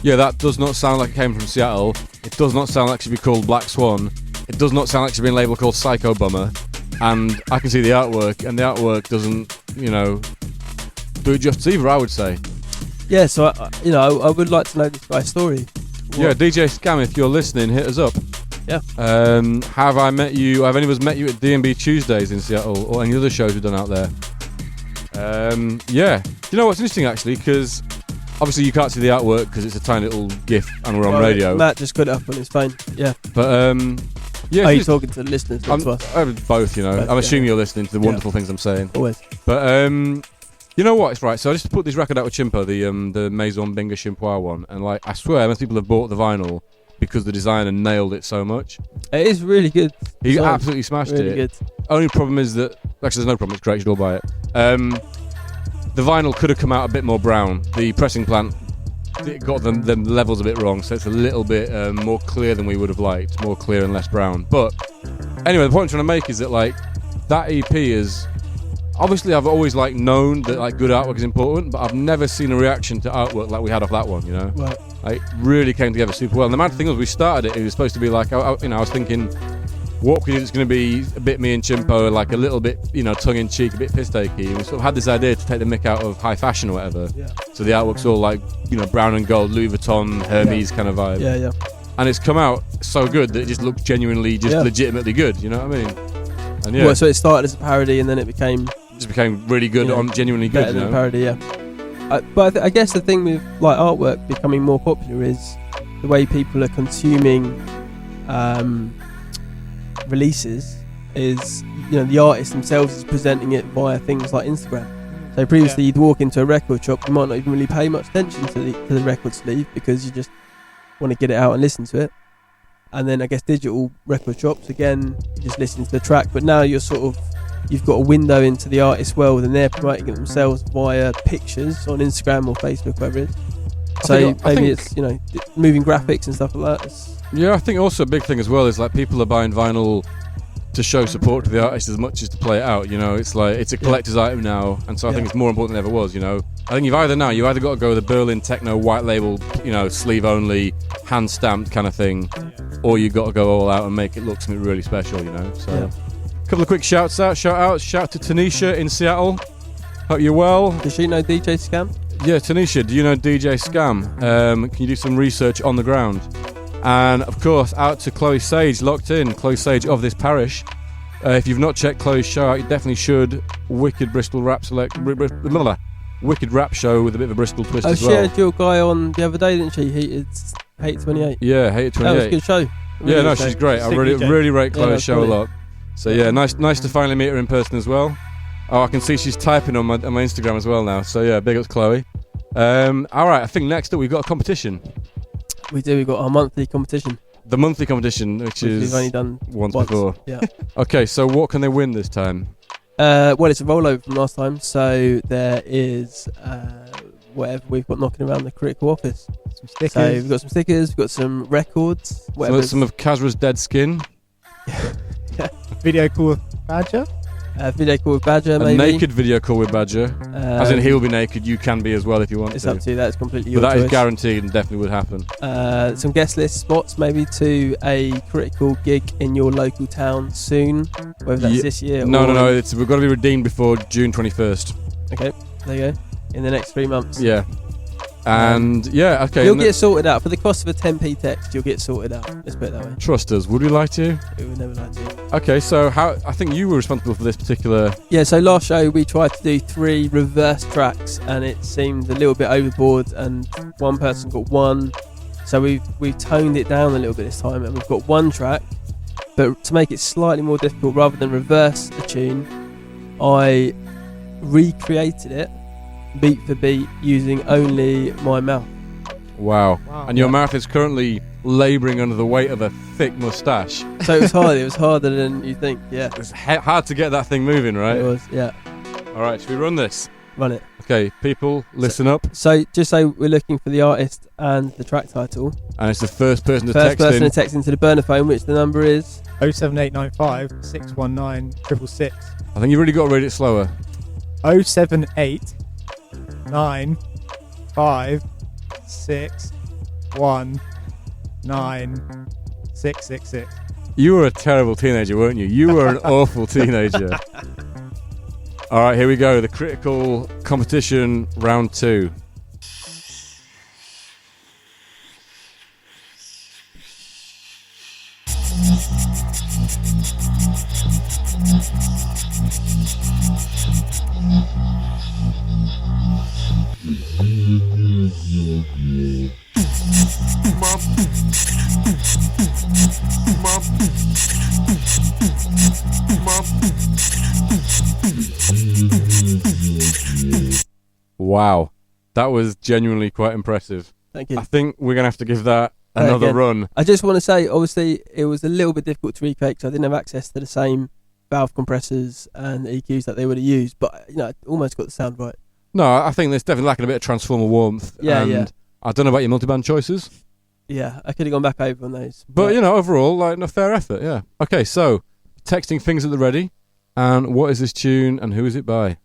Yeah, that does not sound like it came from Seattle. It does not sound like it should be called Black Swan. It does not sound like it should be a label called Psycho Bummer. And I can see the artwork, and the artwork doesn't, do it justice either, I would say. Yeah, so I would like to know this guy's story. Yeah, DJ Scam, if you're listening, hit us up. Yeah. Have I met you? Have any of us met you at D&B Tuesdays in Seattle or any other shows we've done out there? Yeah. You know what's interesting actually? Because obviously you can't see the artwork because it's a tiny little GIF and we're on radio. Matt just got it up on his phone. Yeah. But yeah. Are you talking to the listeners? Not to us? Both. I'm assuming you're listening to the wonderful things I'm saying. Always. But you know what? It's right. So I just put this record out with Chimpo, the Maison Binga Chimpois one, and I swear most people have bought the vinyl because the designer nailed it so much. It is really good. He absolutely smashed it. Really good. Only problem is that actually there's no problem. It's great. You should all buy it. The vinyl could have come out a bit more brown. The pressing plant got the levels a bit wrong, so it's a little bit more clear than we would have liked. More clear and less brown. But anyway, the point I'm trying to make is that that EP is. Obviously, I've always known that good artwork is important, but I've never seen a reaction to artwork like we had off that one. Right. It really came together super well. And the mad thing was, we started it. It was supposed to be I was thinking, what could it's going to be a bit me and Chimpo, a little bit, tongue in cheek, a bit piss takey. And we sort of had this idea to take the mick out of high fashion or whatever. Yeah. So the artwork's all brown and gold, Louis Vuitton, Hermes kind of vibe. Yeah, yeah. And it's come out so good that it just looks genuinely, legitimately good. You know what I mean? And yeah. Well, so it started as a parody, and then it became really good, genuinely good. Better than a parody, yeah. But I guess the thing with artwork becoming more popular is the way people are consuming releases. Is the artist themselves is presenting it via things like Instagram. So previously, you'd walk into a record shop, you might not even really pay much attention to the record sleeve because you just want to get it out and listen to it. And then I guess digital record shops, again, you just listen to the track. But now you've got a window into the artist's world, and they're promoting it themselves via pictures on Instagram or Facebook, whatever it is. So maybe it's moving graphics and stuff like that. Yeah, I think also a big thing as well is people are buying vinyl to show support to the artist as much as to play it out. It's a collector's item now, and so I think it's more important than ever was. I think you've either got to go with a Berlin techno white label, sleeve only, hand stamped kind of thing, or you've got to go all out and make it look something really special. So. Yeah. Couple of quick shout outs. Shout to Tanisha in Seattle. Hope you're well. Does she know DJ Scam? Yeah, Tanisha, do you know DJ Scam? Can you do some research on the ground? And of course, out to Chloe Sage, locked in. Chloe Sage of this parish. If you've not checked Chloe's show out, you definitely should. Wicked Bristol rap wicked rap show with a bit of a Bristol twist as well. She had your guy on the other day, didn't she? Hate 28. Yeah, Hate 28. That was a good show. Really she's great. I really rate Chloe's show a lot. So yeah, nice to finally meet her in person as well. Oh, I can see she's typing on my Instagram as well now. So yeah, big up Chloe. All right, I think next up we've got a competition. We do. We've got our monthly competition. The monthly competition, which we've only done once before. Yeah. Okay, so what can they win this time? Well, it's a rollover from last time. So there is whatever we've got knocking around the critical office. Some stickers. So we've got some stickers. We've got some records. Some of Kazra's dead skin. Yeah. Video call with Badger. Video call with Badger, maybe. A naked video call with Badger. As in he'll be naked, you can be as well if you want to. It's up to you, that's completely your choice. But that is guaranteed and definitely would happen. Some guest list spots maybe to a critical gig in your local town soon, whether that's this year No, we've got to be redeemed before June 21st. Okay, there you go. In the next 3 months. Yeah. And okay. You'll get sorted out. For the cost of a 10p text, you'll get sorted out. Let's put it that way. Trust us. Would we lie to you? We would never lie to you. Okay, so I think you were responsible for this particular... Yeah, so last show we tried to do 3 reverse tracks and it seemed a little bit overboard and one person got 1. So we've toned it down a little bit this time and we've got 1 track. But to make it slightly more difficult, rather than reverse a tune, I recreated it beat for beat using only my mouth. Wow. And your mouth is currently labouring under the weight of a thick moustache. So it was hard. It was harder than you think, yeah. It's hard to get that thing moving, right? It was, yeah. Alright, should we run this? Run it. Okay, people, listen up. So just so we're looking for the artist and the track title. And it's the first person to text in. First person to text into the burner phone, which the number is 07895 619 666. I think you've really got to read it slower. 078 9 5 6 619-666. You were a terrible teenager, weren't you? You were an awful teenager. All right, here we go. The critical competition, round 2. Wow, that was genuinely quite impressive. Thank you. I think we're going to have to give that another run. I just want to say, obviously, it was a little bit difficult to recreate because I didn't have access to the same valve compressors and EQs that they would have used, but I almost got the sound right. No, I think there's definitely lacking a bit of transformer warmth. Yeah. I don't know about your multiband choices. Yeah, I could have gone back over on those. But, overall, a fair effort, yeah. Okay, so, texting things at the ready. And what is this tune and who is it by?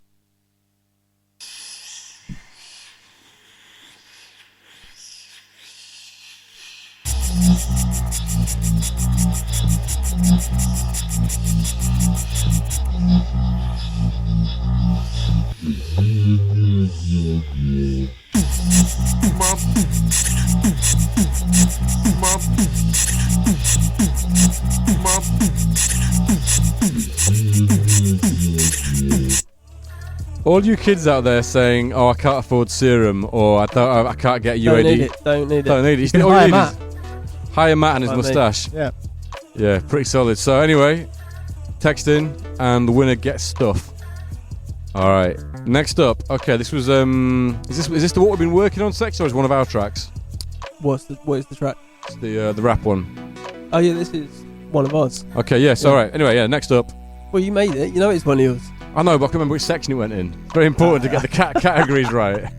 All you kids out there saying, "Oh, I can't afford serum," or "I can't get UAD." Don't need it. You can hire Matt. Hire Matt and his moustache. Yeah. Yeah, pretty solid. So anyway, text in and the winner gets stuff. All right. Next up, okay, this was is this the what we've been working on, Sex, or is one of our tracks? What is the track? It's the rap one. Oh yeah, this is one of ours. Okay, yes, all right. Anyway, yeah, next up. Well, you made it. You know it's one of yours. I know, but I can't remember which section it went in. It's very important to get the categories right.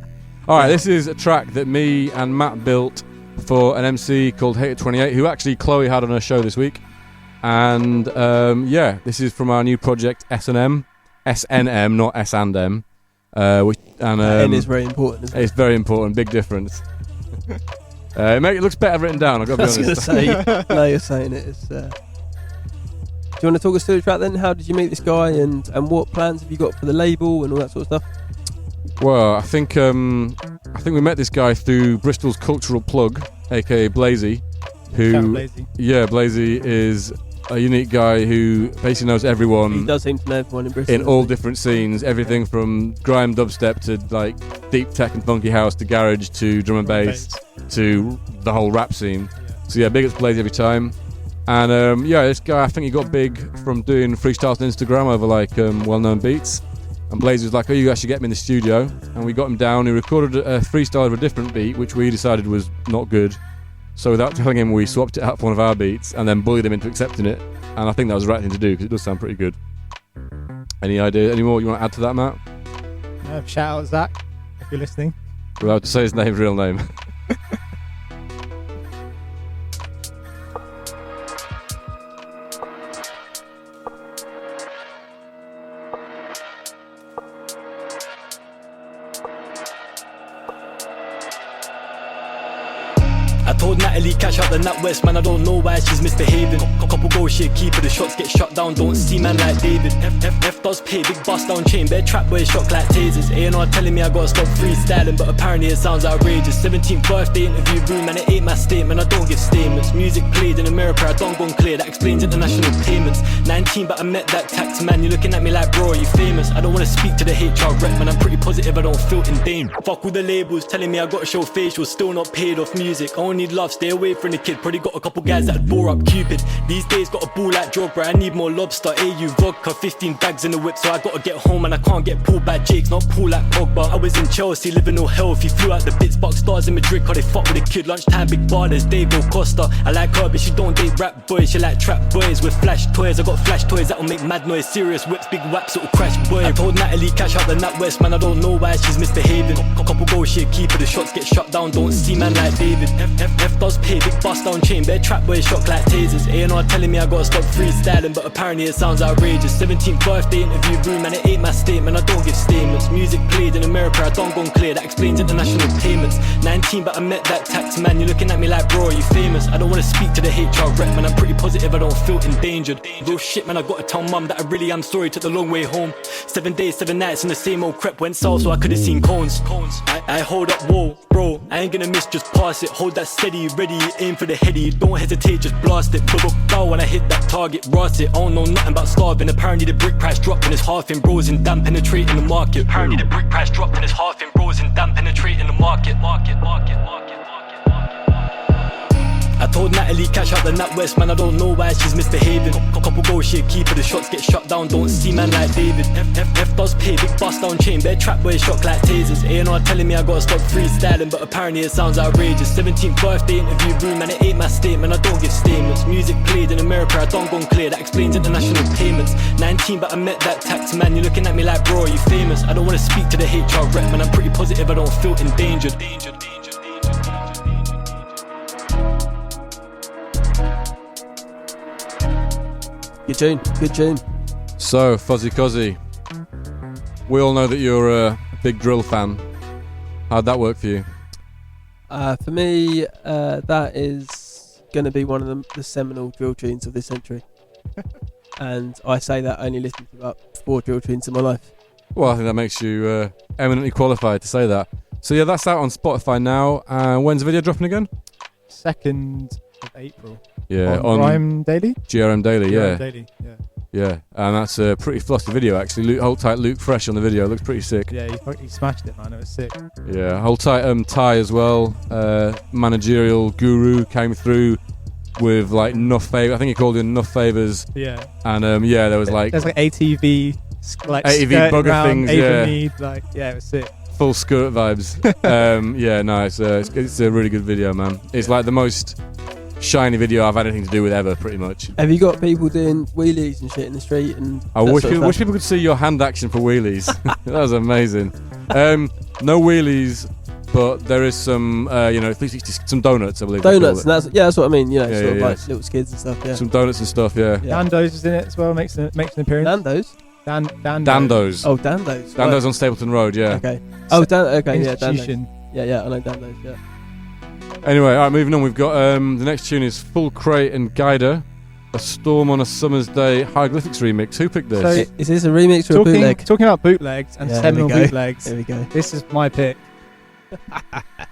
All right, this is a track that me and Matt built for an MC called Hater28, who actually Chloe had on her show this week. And this is from our new project SNM, not S&M. N is very important, isn't it? It's very important, big difference. It looks better written down, I've got to be honest. I was going to say, now you're saying it. It's, do you want to talk us through the track then? How did you meet this guy and what plans have you got for the label and all that sort of stuff? Well, I think we met this guy through Bristol's Cultural Plug, aka Blazy, who Blazy is a unique guy who basically knows everyone. He does seem to know everyone in Bristol. In all different scenes, everything from grime dubstep to deep tech and funky house to garage to drum and bass to the whole rap scene. So yeah, big ups Blazy every time. And this guy, I think he got big from doing freestyles on Instagram over well-known beats. And Blaze was like, "Oh, you guys should get me in the studio." And we got him down. He recorded a freestyle of a different beat, which we decided was not good. So without telling him, we swapped it out for one of our beats and then bullied him into accepting it. And I think that was the right thing to do because it does sound pretty good. Any more you want to add to that, Matt? Shout out Zach, if you're listening. We're allowed to say his real name. I told Natalie, cash out the NatWest, man, I don't know why she's misbehaving. Couple goals, she a keeper, the shots get shut down, don't see man like David. F does pay, big bust down chain, bare trap boys shock like tasers. A&R telling me I gotta stop freestyling, but apparently it sounds outrageous. 17th birthday interview room, and it ain't my statement, I don't give statements. Music played in America, I don't go clear, that explains international payments. 19, but I met that tax man, you looking at me like, bro, are you famous? I don't wanna speak to the HR rep, man, I'm pretty positive I don't feel in Dame. Fuck all the labels, telling me I gotta show facials, still not paid off music. I only need love, stay away from the kid. Probably got a couple guys that'd bore up Cupid. These days got a ball like Jubei, I need more lobster. AU vodka, 15 bags in the whip, so I gotta get home and I can't get pulled by Jakes, not pull like Pogba. I was in Chelsea, living no health. He flew out the bits, box stars in Madrid, cause they fuck with a kid. Lunchtime, big ballers, Diego Costa. I like her, but she don't date rap boys. She like trap boys with flash toys. I got flash toys that'll make mad noise. Serious whips, big whaps, it'll crash boy. I told Natalie, cash out the NatWest, man, I don't know why she's misbehaving. Couple goals, she a keeper, the shots get shut down, don't see man like David. F does does pay, big bust down chain, bare trap boys shock like tasers. A&R telling me I gotta stop freestyling, but apparently it sounds outrageous. 17th birthday interview room, and it ain't my statement, I don't give statements. Music played in America, I don't go clear, that explains international payments. 19, but I met that tax man, you're looking at me like, bro, are you famous? I don't wanna speak to the HR rep, man, I'm pretty positive I don't feel endangered. Real shit, man, I gotta tell mum that I really am sorry, took the long way home. 7 days, 7 nights in the same old crep, went south so I could've seen cones. I hold up, whoa, bro, I ain't gonna miss, just pass it. Hold that steady, ready, aim for the heady. Don't hesitate, just blast it. Bubble bow when I hit that target, rust it. I don't know nothing about starving. Apparently the brick price dropped and it's half in bros and damn penetrating the market. Apparently the brick price dropped and it's half in bros and damn penetrating the market. I told Natalie, cash out the NatWest, man, I don't know why she's misbehaving. Couple goals, shit, keeper, the shots get shut down, don't see man like David. F does pay, big bust down chain, bare trap boys shock like tasers. A&R telling me I gotta stop freestyling, but apparently it sounds outrageous. 17th birthday interview room, and it ain't my statement, I don't give statements. Music played in America, I don't go clear, that explains international payments. 19, but I met that tax man, you're looking at me like, bro, are you famous? I don't wanna speak to the HR rep, man, I'm pretty positive I don't feel endangered. Good tune. So, Fuzzy Cuzzy, we all know that you're a big drill fan. How'd that work for you? For me, that is going to be one of the seminal drill tunes of this century. And I say that only listening to about 4 drill tunes in my life. Well, I think that makes you eminently qualified to say that. So yeah, that's out on Spotify now. When's the video dropping again? 2nd of April. Yeah, on GRM Daily? GRM Daily, yeah. GRM Daily, yeah. Yeah, and that's a pretty flossy video actually. Hold tight, Luke Fresh on the video. Looks pretty sick. Yeah, he smashed it, man. It was sick. Yeah, hold tight, Ty as well. Managerial guru came through with like enough favors. I think he called in enough favors. Yeah. And yeah, there's like ATV, like ATV bugger things. Yeah. Need, like, yeah, it was sick. Full skirt vibes. Yeah, no, it's a really good video, man. It's like the most shiny video I've had anything to do with ever, pretty much. Have you got people doing wheelies and shit in the street? And I wish people could see your hand action for wheelies. That was amazing. No wheelies, but there is some, 360, some donuts, I believe. Donuts, and that's what I mean. You know, yeah, like little skids and stuff. Yeah. Some donuts and stuff. Yeah. Nando's is in it as well. Makes an appearance. Nando's. Dando's. Oh, Dando's. Dando's on Stapleton Road. Yeah. Okay. Oh, okay. Yeah, Dando's. Yeah, I know Dando's. Yeah. Anyway, all right, moving on. We've got the next tune is Full Crate and Gaida, A Storm on a Summer's Day Hyroglifics remix. Who picked this? So is this a remix or a bootleg? Talking about bootlegs and seminal bootlegs. There we go. This is my pick.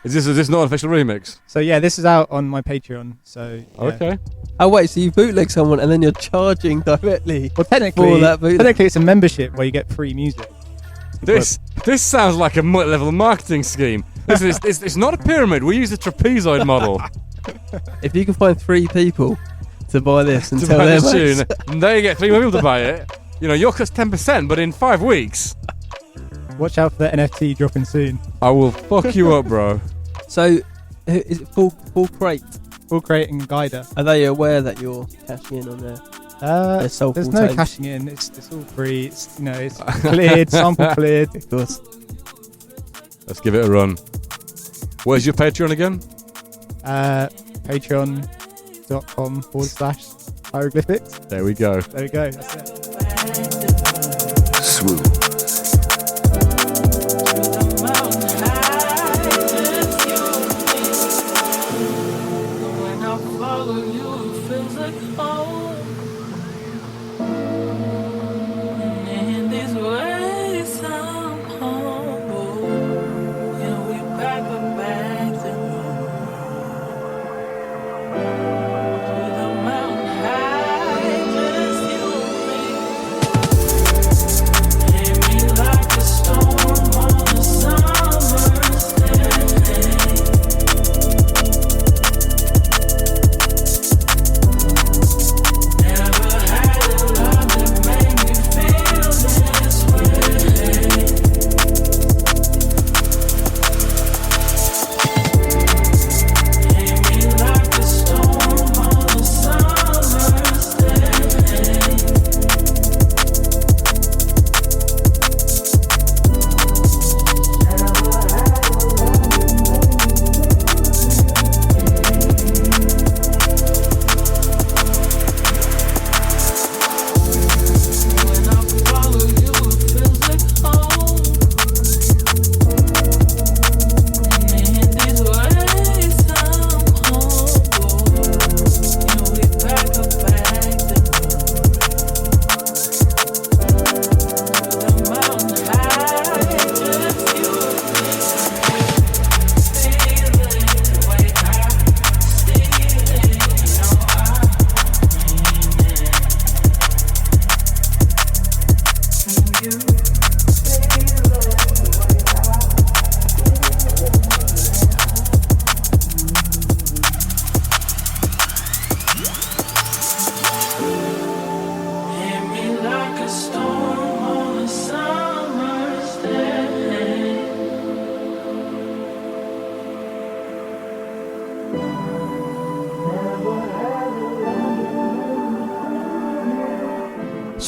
Is this not an official remix? So yeah, this is out on my Patreon. So yeah. Okay. Oh wait, so you bootleg someone and then you're charging directly? Well, technically, it's a membership where you get free music. This sounds like a multi-level marketing scheme. It's not a pyramid. We use the trapezoid model. If you can find 3 people to buy this and to tell buy them, this tune, and they get 3 more people to buy it. You know, your cut's 10%, but in 5 weeks. Watch out for the NFT dropping soon. I will fuck you up, bro. So, is it full crate? Full Crate and Gaida. Are they aware that you're cashing in on their soulful there's no tones? cashing in. It's all free. It's it's cleared, sample cleared. Of course. Let's give it a run. Where's your Patreon again? Patreon.com/Hyroglifics. There we go. There we go. That's it. Swoop.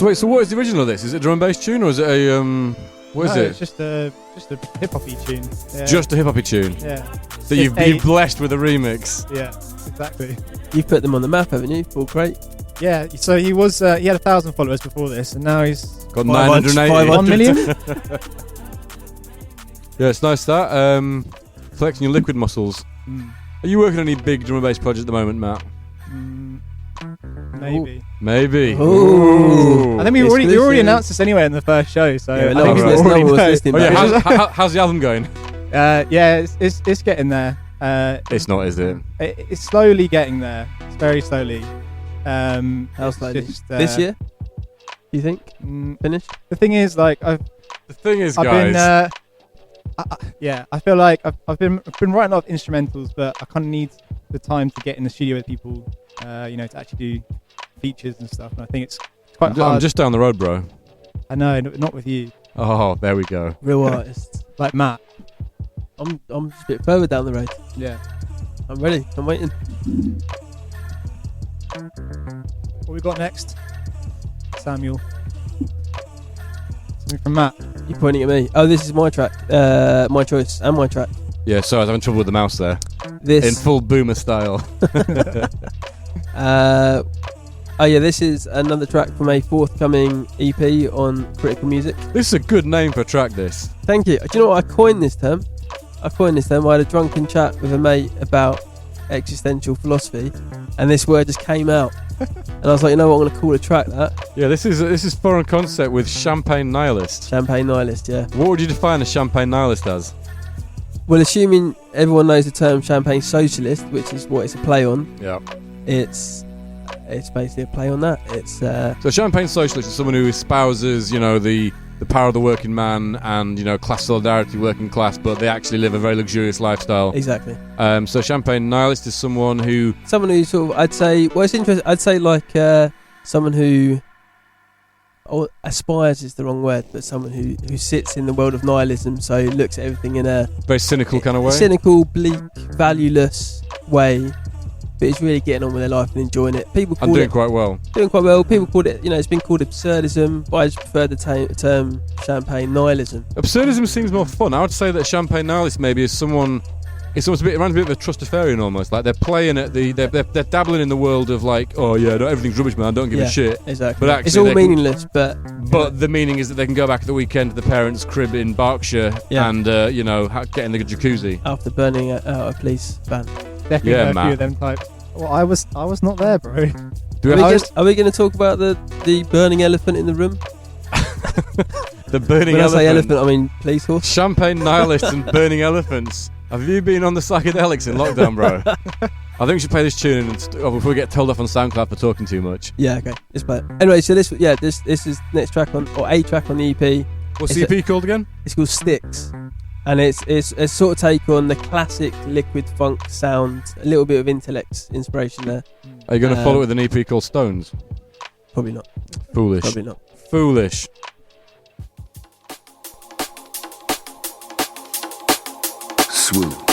So wait, so what is the original of this? Is it a drum and bass tune or is it a what is No, it? It's just a hip hoppy tune. Yeah. Just a hip hoppy tune. Yeah. That you've blessed with a remix. Yeah, exactly. You've put them on the map, haven't you? Full Crate. Yeah. So he was he had 1,000 followers before this, and now he's Got 980. 1 million. Yeah, it's nice that. Flexing your liquid muscles. Are you working on any big drum and bass project at the moment, Matt? Maybe. Maybe. Ooh. I think we already announced this anyway in the first show. So Yeah, I no think one we was already know. listening. Oh yeah, how's the album going? Yeah, it's getting there. It's not, is it? It's slowly getting there. It's very slowly. How it's slowly? just, This year? You think? Finished? The thing is, like, The thing is, I've guys. been, I feel like I've been writing a lot of instrumentals, but I kind of need the time to get in the studio with people, to actually do features and stuff. And I think it's quite hard. I'm just down the road, bro. I know, not with you. Oh, there we go. Real artist. Like Matt. I'm just a bit further down the road. Yeah. I'm ready. I'm waiting. What we got next? Samuel. Something from Matt. You're pointing at me. Oh, this is my track. My choice and my track. Yeah, sorry, I was having trouble with the mouse there. This In full boomer style. Oh yeah, this is another track from a forthcoming EP on Critical Music. This is a good name for a track, this. Thank you. Do you know what I coined this term? I had a drunken chat with a mate about existential philosophy, and this word just came out. And I was like, you know what, I'm going to call a track that. Yeah, this is Foreign Concept with Champagne Nihilist. Champagne Nihilist, yeah. What would you define a Champagne Nihilist as? Well, assuming everyone knows the term Champagne Socialist, which is what it's a play on. Yeah. It's basically a play on that. It's So Champagne Socialist is someone who espouses, the power of the working man and, class solidarity, working class, but they actually live a very luxurious lifestyle. Exactly. So Champagne Nihilist is someone who sort of, I'd say, well, it's interesting. I'd say like someone who aspires is the wrong word, but someone who sits in the world of nihilism, so looks at everything in a very cynical kind of way. Cynical, bleak, valueless way. But it's really getting on with their life and enjoying it. People call doing quite well. Doing quite well. People call it, it's been called absurdism, but I just prefer the term champagne nihilism. Absurdism seems more fun. I would say that Champagne Nihilist maybe is someone. It's almost it reminds me of a Trustafarian almost. Like they're playing at they're dabbling in the world of like, oh yeah, everything's rubbish, man. Don't give a shit. Exactly. But actually, it's all meaningless. But the meaning is that they can go back at the weekend to the parents' crib in Berkshire and get in the jacuzzi after burning out a police van. Definitely a few of them types. Well, I was not there, bro. Are we going to talk about the burning elephant in the room? The burning when elephant. I say elephant, I mean police horse. Champagne Nihilists and burning elephants. Have you been on the psychedelics in lockdown, bro? I think we should play this tune before we get told off on SoundCloud for talking too much. Yeah, okay. Let's play it. Anyway, so this is next track on, or a track on the EP. What's the EP called again? It's called Sticks. And it's a sort of take on the classic liquid funk sound, a little bit of Intellect inspiration there. Are you going to follow it with an EP called Stones? Probably not. Foolish. Probably not. Foolish. Swoop.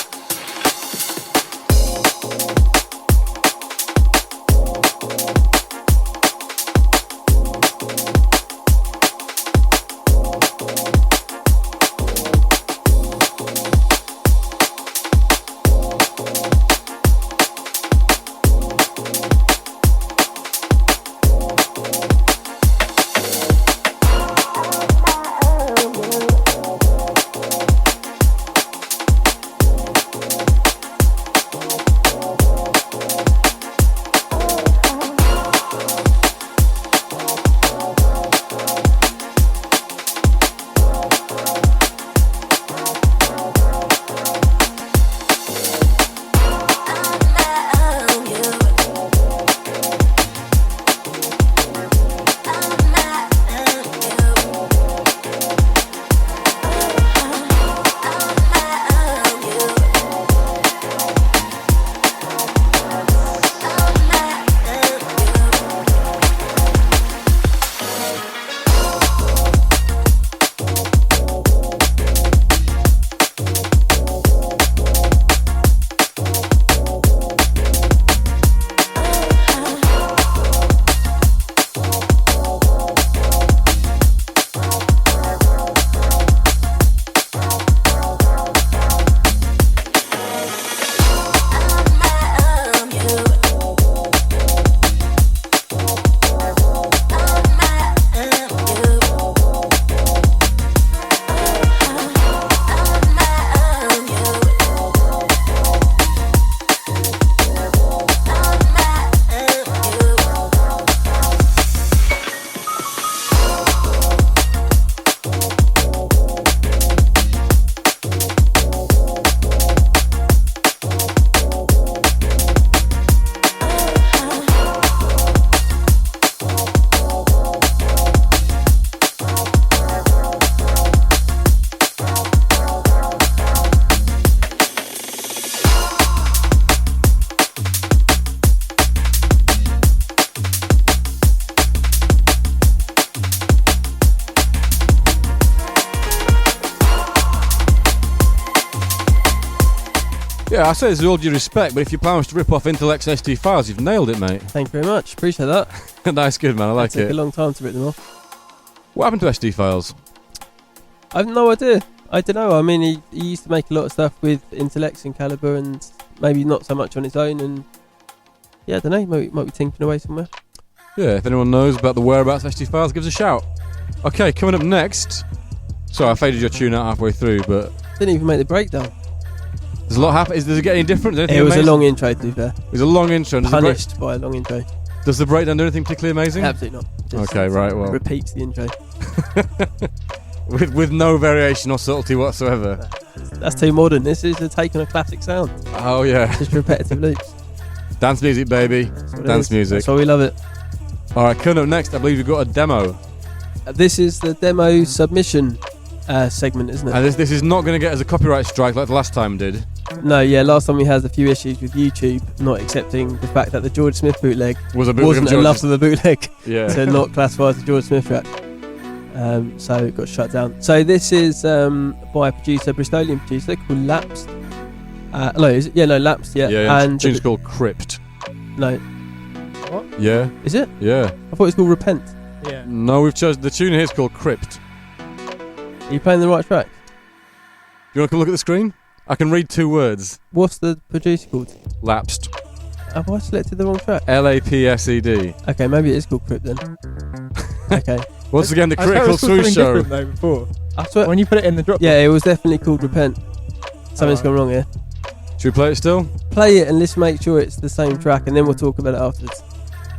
Yeah, I say this with all due respect, but if you plan to rip off Intellect's SD files, you've nailed it, mate. Thank you very much. Appreciate that. Nice, good, man. I like It took it. a long time to rip them off. What happened to SD files? I have no idea. I don't know. I mean, he used to make a lot of stuff with Intellects and Caliber, and maybe not so much on his own. And yeah, I don't know. Might be tinkering away somewhere. Yeah, if anyone knows about the whereabouts of SD files, give us a shout. Okay, coming up next. Sorry, I faded your tune out halfway through, but Didn't even make the breakdown. there's a lot happening. Does it get any different? It was a long intro, to be fair. It was a long intro. Punished by a long intro. Does the breakdown do anything particularly amazing? Absolutely not. Just Okay, right, well. repeats the intro. with no variation or subtlety whatsoever. That's too modern. This is a take on a classic sound. Oh, yeah. Just repetitive loops. Dance music, baby. That's what it Dance is. music. That's why we love it. All right, coming up next, I believe we've got a demo. This is the demo submission segment, isn't it? And this is not going to get us a copyright strike like the last time did. No, yeah, last time we had a few issues with YouTube not accepting the fact that the George Smith bootleg wasn't enough of a bootleg to not classify as a George Smith track. So it got shut down. So this is by a producer, Bristolian producer called Lapsed. Lapsed, yeah. Yeah, and the tune's called Crypt. No. What? Yeah. Is it? Yeah. I thought it was called Repent. Yeah. No, we've chosen the tune here is called Crypt. Are you playing the right track? Do you want to look at the screen? I can read 2 words. What's the producer called? Lapsed. Have I selected the wrong track? Lapsed. Okay, maybe it is called Crypt then. Okay. Once again, the I swear it critical was called something swoosh show. different though before. I swear. When you put it in the drop. Yeah, it was definitely called Repent. Something's gone wrong here. Should we play it still? Play it and let's make sure it's the same track, and then we'll talk about it afterwards.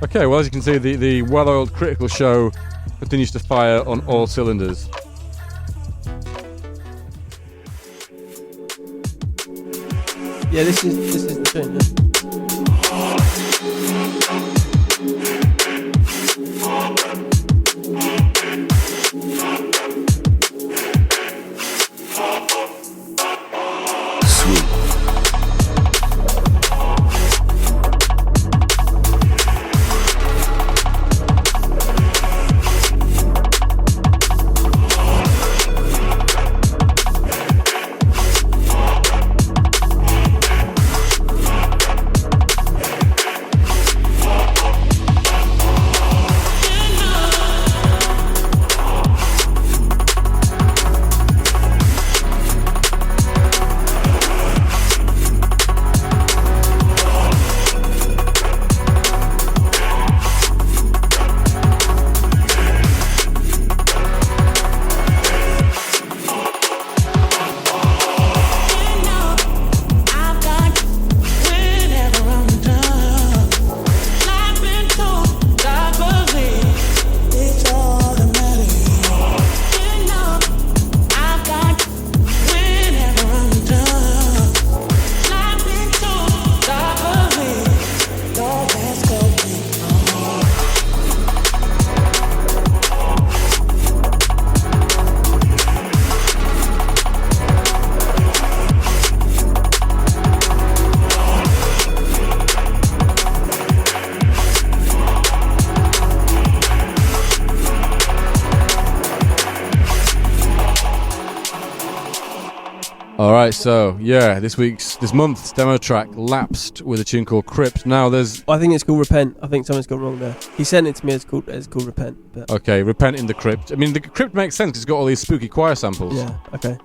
Okay, well, as you can see, the well-oiled critical show continues to fire on all cylinders. Yeah, this is the tune, yeah. Alright, so, yeah, this month's demo track, Lapsed, with a tune called Crypt. Now, there's... I think it's called Repent. I think something's gone wrong there. He sent it to me as called Repent. But Okay, Repent in the Crypt. I mean, the Crypt makes sense because it's got all these spooky choir samples. yeah, okay.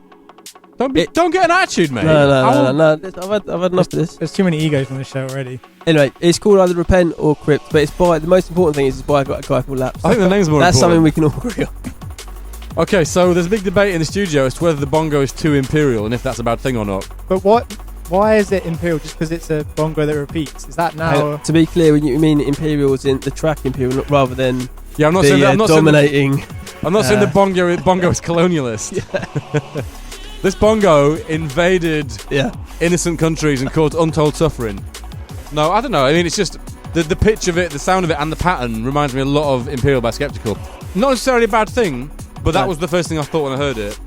Don't get an attitude, mate. No. I've had enough of this. There's too many egos on this show already. Anyway, it's called either Repent or Crypt, but it's by the most important thing is it's by a guy called Lapsed. I think the name's more That's something important. we can all agree on. Okay, so there's a big debate in the studio as to whether the bongo is too imperial and if that's a bad thing or not. But why is it imperial? Just because it's a bongo that repeats? Is that now? To be clear, when you mean imperial is in the track imperial rather than Yeah, I'm not the saying that. I'm not dominating. I'm not saying the bongo is colonialist. This bongo invaded innocent countries and caused untold suffering. No, I don't know. I mean, it's just the pitch of it, the sound of it, and the pattern reminds me a lot of Imperial by Skeptical. Not necessarily a bad thing, but that was the first thing I thought when I heard it.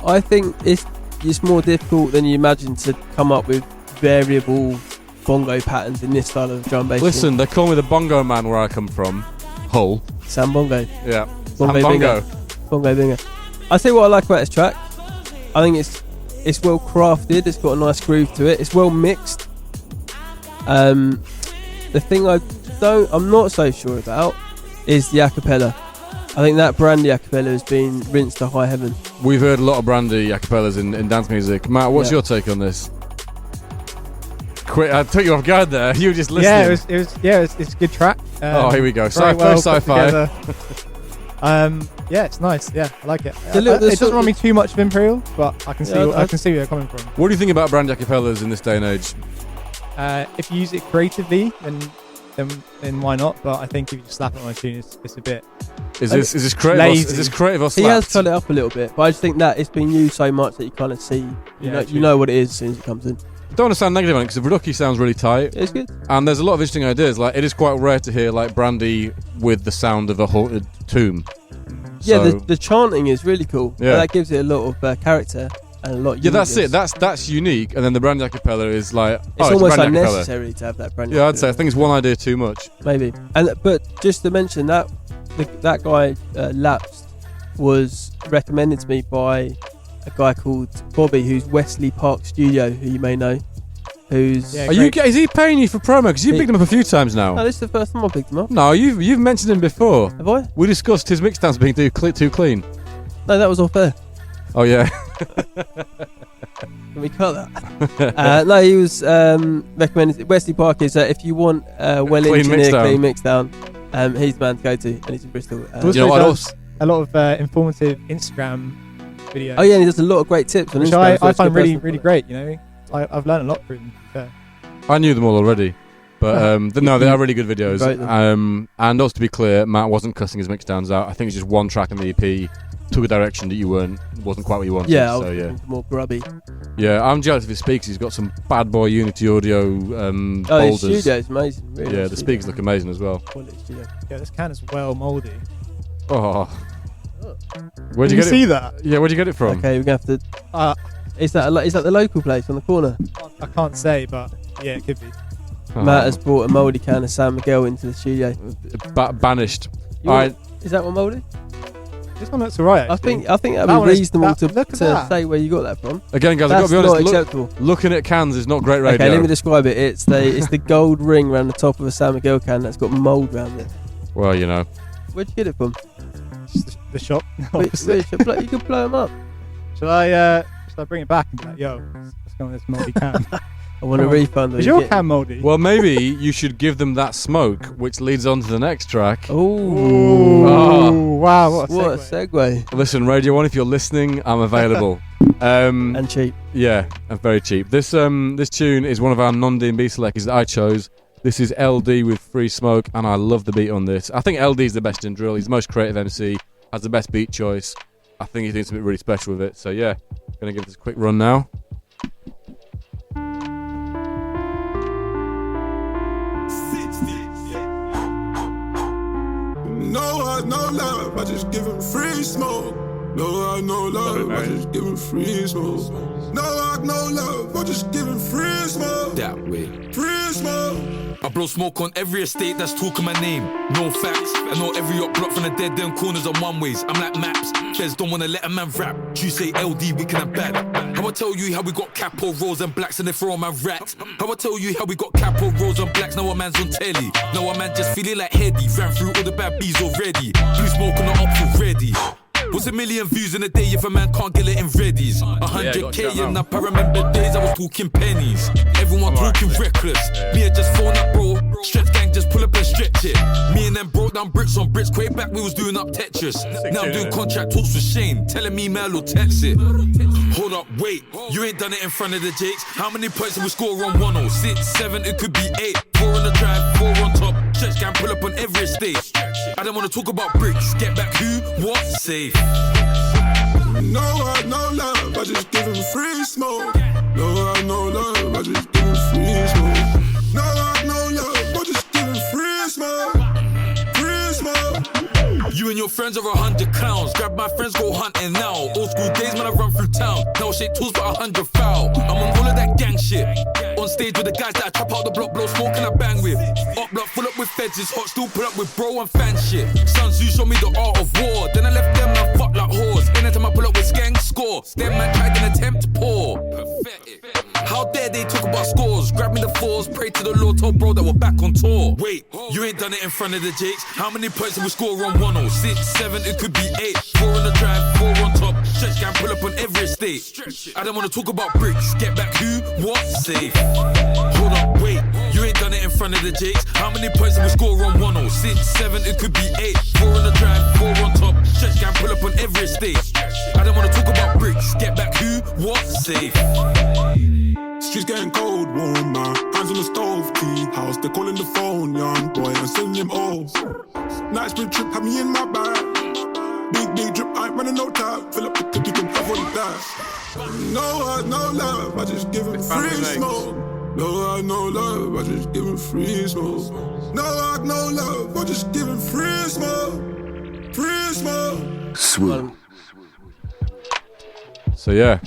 I think it's more difficult than you imagine to come up with variable bongo patterns in this style of drum bass. Listen, they call me the bongo man where I come from. Hull. Sam Bongo. Yeah. Bongo Sam Bongo. Binga. Bongo Binga. I tell you what I like about this track. I think it's It's well crafted. It's got a nice groove to it. It's well mixed. The thing I'm not so sure about is the acapella. I think that Brandy acapella has been rinsed to high heaven. We've heard a lot of Brandy acapellas in dance music. Matt, what's your take on this? Quick, I took you off guard there. You were just listening. It's a good track. Here we go. Very well Sci-fi. Yeah, it's nice. Yeah, I like it. It doesn't remind me too much of Imperial, but I can see where you're coming from. What do you think about Brandy acapellas in this day and age? If you use it creatively, then why not? But I think if you just slap it on a tune, it's a bit. Is this creative? Lazy. Is this creative or slapped? He has cut it up a little bit, but I just think that it's been used so much that you kind of see. You know what it is as soon as it comes in. Don't want to sound negative on it because the Rookie sounds really tight. It's good. And there's a lot of interesting ideas. Like, it is quite rare to hear like Brandy with the sound of a haunted tomb. Yeah, So, the chanting is really cool. Yeah. That gives it a lot of character and a lot of that's it. uniqueness. That's unique. And then the Brandy acapella is like, It's almost Brandy acapella. unnecessary to have that Brandy. Yeah, I'd say. I think it's one idea too much. Maybe. But just to mention that that guy Lapsed was recommended to me by a guy called Bobby, who's Wesley Park Studio, who you may know. Is he paying you for promo? Because you've picked him up a few times now. No, this is the first time I picked him up. No, you've mentioned him before. Have I? We discussed his mixdowns being too clean. No, that was off air. Oh yeah. Can we cut that? No, he was recommended. Wesley Park is if you want well-engineered clean mixdown, he's the man to go to, and he's in Bristol. A lot of informative Instagram videos. Oh yeah, and he does a lot of great tips on which Instagram. I find really great. You know, I've learned a lot from them. I knew them all already, but no, they are really good videos. And also to be clear, Matt wasn't cussing his mixdowns out. I think it's just one track in the EP took a direction that wasn't quite what you wanted. Yeah, so yeah, more grubby. Yeah, I'm jealous of his speakers. He's got some bad boy Unity Audio his studio's amazing. Really yeah, the speakers look amazing as well. Yeah, this can is well mouldy. Oh, where'd you get see that? Yeah, where'd you get it from? Okay, we're gonna have to. Is that the local place on the corner? I can't say, but yeah, it could be. Matt has brought a mouldy can of San Miguel into the studio. Banished. Is that one mouldy? This one looks alright. I think that'd be reasonable to say where you got that from. Again, guys, I've got to be honest. Looking at cans is not great radio. Okay, let me describe it. It's the gold ring around the top of a San Miguel can that's got mould around it. Well, you know. Where'd you get it from? The shop. You could blow them up. Shall I bring it back and be like, yo, let's go on this mouldy can? I want a refund. Is your can mouldy? Well, maybe you should give them that smoke, which leads on to the next track. Oh, wow! What a segue. Listen, Radio 1, if you're listening, I'm available. And cheap. Yeah, and very cheap. This tune is one of our non-D&B selectors that I chose. This is LD with Free Smoke, and I love the beat on this. I think LD is the best in drill. He's the most creative MC, has the best beat choice. I think he's doing something really special with it. So yeah, gonna give this a quick run now. No heart, no love, I just give him free smoke. No heart, no love, I just give him free smoke. No heart, no love, I just give him free smoke. That way. Free smoke. I blow smoke on every estate that's talking my name. No facts, I know every yacht block from the dead end corners are one ways. I'm like maps, Feds don't wanna let a man rap. You say LD, wicked and bad. How I tell you how we got capo rolls and blacks and they throw on my rats. How I tell you how we got capo rolls and blacks, now a man's on telly. Now a man just feeling like heady, ran through all the bad bees already. Blue smoke on the ops already. What's a million views in a day if a man can't get it in readies? 100k and I remember days I was talking pennies. Everyone talking reckless. Me and just phone up, bro. Stretch gang just pull up and stretch it. Me and them broke down bricks on bricks. Way back we was doing up Tetris. Now I'm doing contract talks with Shane, telling me Mel will text it. Hold up, wait. You ain't done it in front of the Jakes. How many points did we score on 106, 7? It could be 8. 4 on the drive, 4 on top. Stretch gang pull up on every estate. I don't wanna talk about bricks. Get back who? What? Safe. No heart, no love, I just give him free smoke. No heart, no love, I just give him free smoke. No heart, no love, I just give him free smoke. Free smoke. You and your friends are 100 clowns. Grab my friends, go hunting now. Old school days when I run through town. Now shake tools for 100 foul. I'm on all of that gang shit. on stage with the guys that I trap out the block, blow smoke and I bang with. Up block, full up with feds, it's hot, still pull up with bro and fan shit. Sons who show me the art of war, then I left them and fuck like whores. Anytime I pull up with gang score, them man tried an attempt poor. Pathetic. How dare they talk about scores? Grab me the fours, pray to the Lord, told bro that we're back on tour. Wait, you ain't done it in front of the Jakes. How many points did we score on 1-0? 6, 7, it could be 8. 4 on the drive, 4 on top. Stretch can pull up on every estate. I don't wanna talk about bricks. Get back who? What? Safe. Hold up, wait, you ain't done it in front of the Jakes. How many points did we score on 1-0? 6, 7, it could be 8. 4 on the drive, 4 on top. Stretch can pull up on every estate. I don't wanna talk about bricks. Get back who? What? Safe. Streets getting cold, warm, man. Hands on the stove, tea house. They're calling the phone, young boy, and sending him off. Night sprint trip, have me in my bag. Big drip, I ain't running no tap. Fill up the clip, you can have all of that. No heart, no love, I just give him free smoke. No heart, no love, I just give him free smoke. No heart, no love, I just give him free smoke. Free smoke. Swoop. So yeah,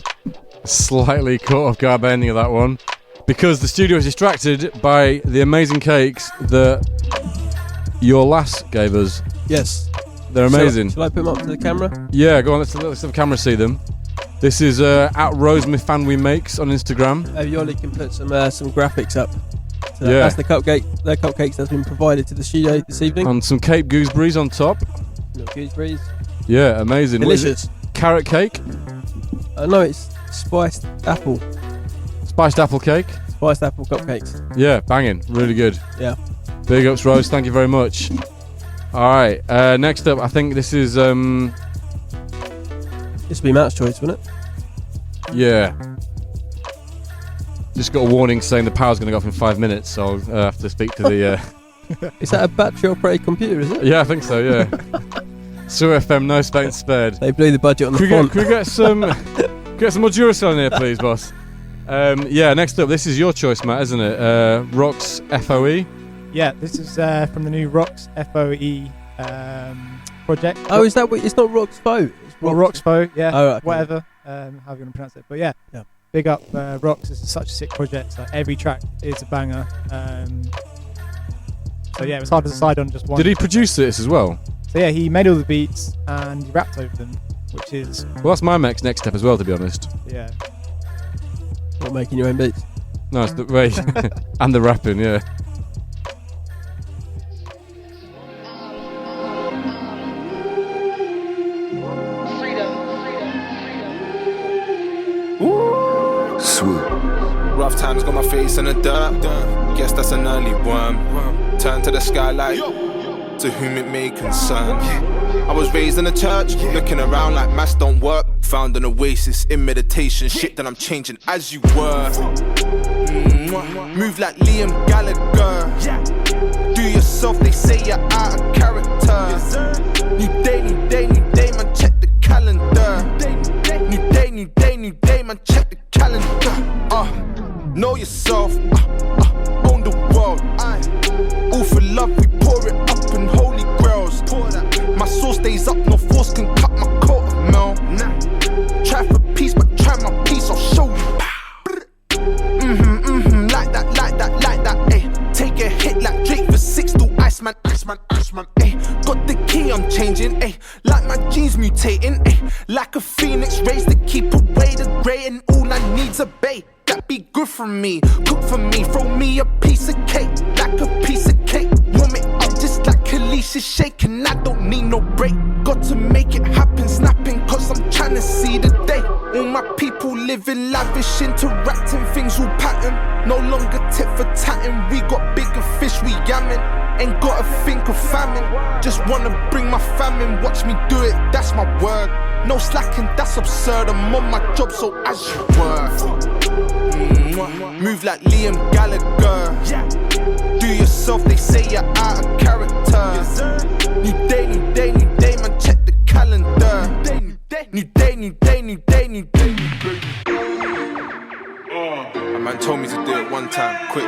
slightly caught off guard by ending of that one, because the studio was distracted by the amazing cakes that your lass gave us. Yes. They're amazing. Shall I put them up to the camera? Yeah, go on, let's have the camera see them. This is at RoseMyFanWe Makes on Instagram. Yoli can put some graphics up. So Yeah. That's the cupcakes that's been provided to the studio this evening. And some Cape gooseberries on top. Little gooseberries. Yeah, amazing. What is it? Delicious. Carrot cake? No, it's spiced apple. Spiced apple cake? Spiced apple cupcakes. Yeah, banging. Really good. Yeah. Big ups, Rose. Thank you very much. Alright, next up, I think this is, This would be Matt's choice, wouldn't it? yeah. Just got a warning saying the power's going to go off in 5 minutes, so I'll have to speak to the... Is that a battery operated computer, is it? Yeah, I think so, yeah. Sur FM, no space spared. They blew the budget on the Can font. we get some more Duracell in here, please, boss? Yeah, next up, this is your choice, Matt, isn't it? Rox FOE? Yeah, this is from the new Rox FOE project. Oh, is that what? It's not Rox Fo. Rox Fo, yeah. Oh, right, okay. Whatever, how you going to pronounce it. But yeah. Big up Rox. This is such a sick project. Like, every track is a banger. So yeah, it was hard to decide on just one. Did he produce this as well? So yeah, he made all the beats and he rapped over them, which is... Well, that's my next step as well, to be honest. Yeah. Not making your own beats? No, it's the way. And the rapping, yeah. Swoop. Rough times got my face in the dirt. Guess that's an early worm. Turn to the skylight, to whom it may concern. I was raised in a church, looking around like maths don't work. Found an oasis in meditation, shit that I'm changing as you were. Move like Liam Gallagher. Do yourself, they say you're out of character. New day, man, check the calendar. New day, man, check the calendar. Know yourself, own the world. All for love, we pour it up in holy grails. My soul stays up, no force can cut my coat of mel. Try for peace, but try my peace, I'll show you. Like that, ayy. Take a hit like Drake for 6 to Iceman, ayy. Got the key, I'm changing, ayy. Like my genes mutating, ayy. Like a phoenix raised to keep away the grey, and all I need's a bay. That be good for me, cook for me, throw me a piece of cake, like a piece of cake. Warm it up just like Alicia's shaking, I don't need no break. Got to make it happen, snapping, cause I'm trying to see the day. All my people living lavish, interacting, things all pattern. No longer tit for tatting, we got bigger fish, we yamming. Ain't gotta think of famine, just wanna bring my famine. Watch me do it, that's my word. No slacking, that's absurd, I'm on my job, so as you were. Move like Liam Gallagher. Do yourself, they say you're out of character. New day, man, check the calendar. New day. A man told me to do it one time, quick.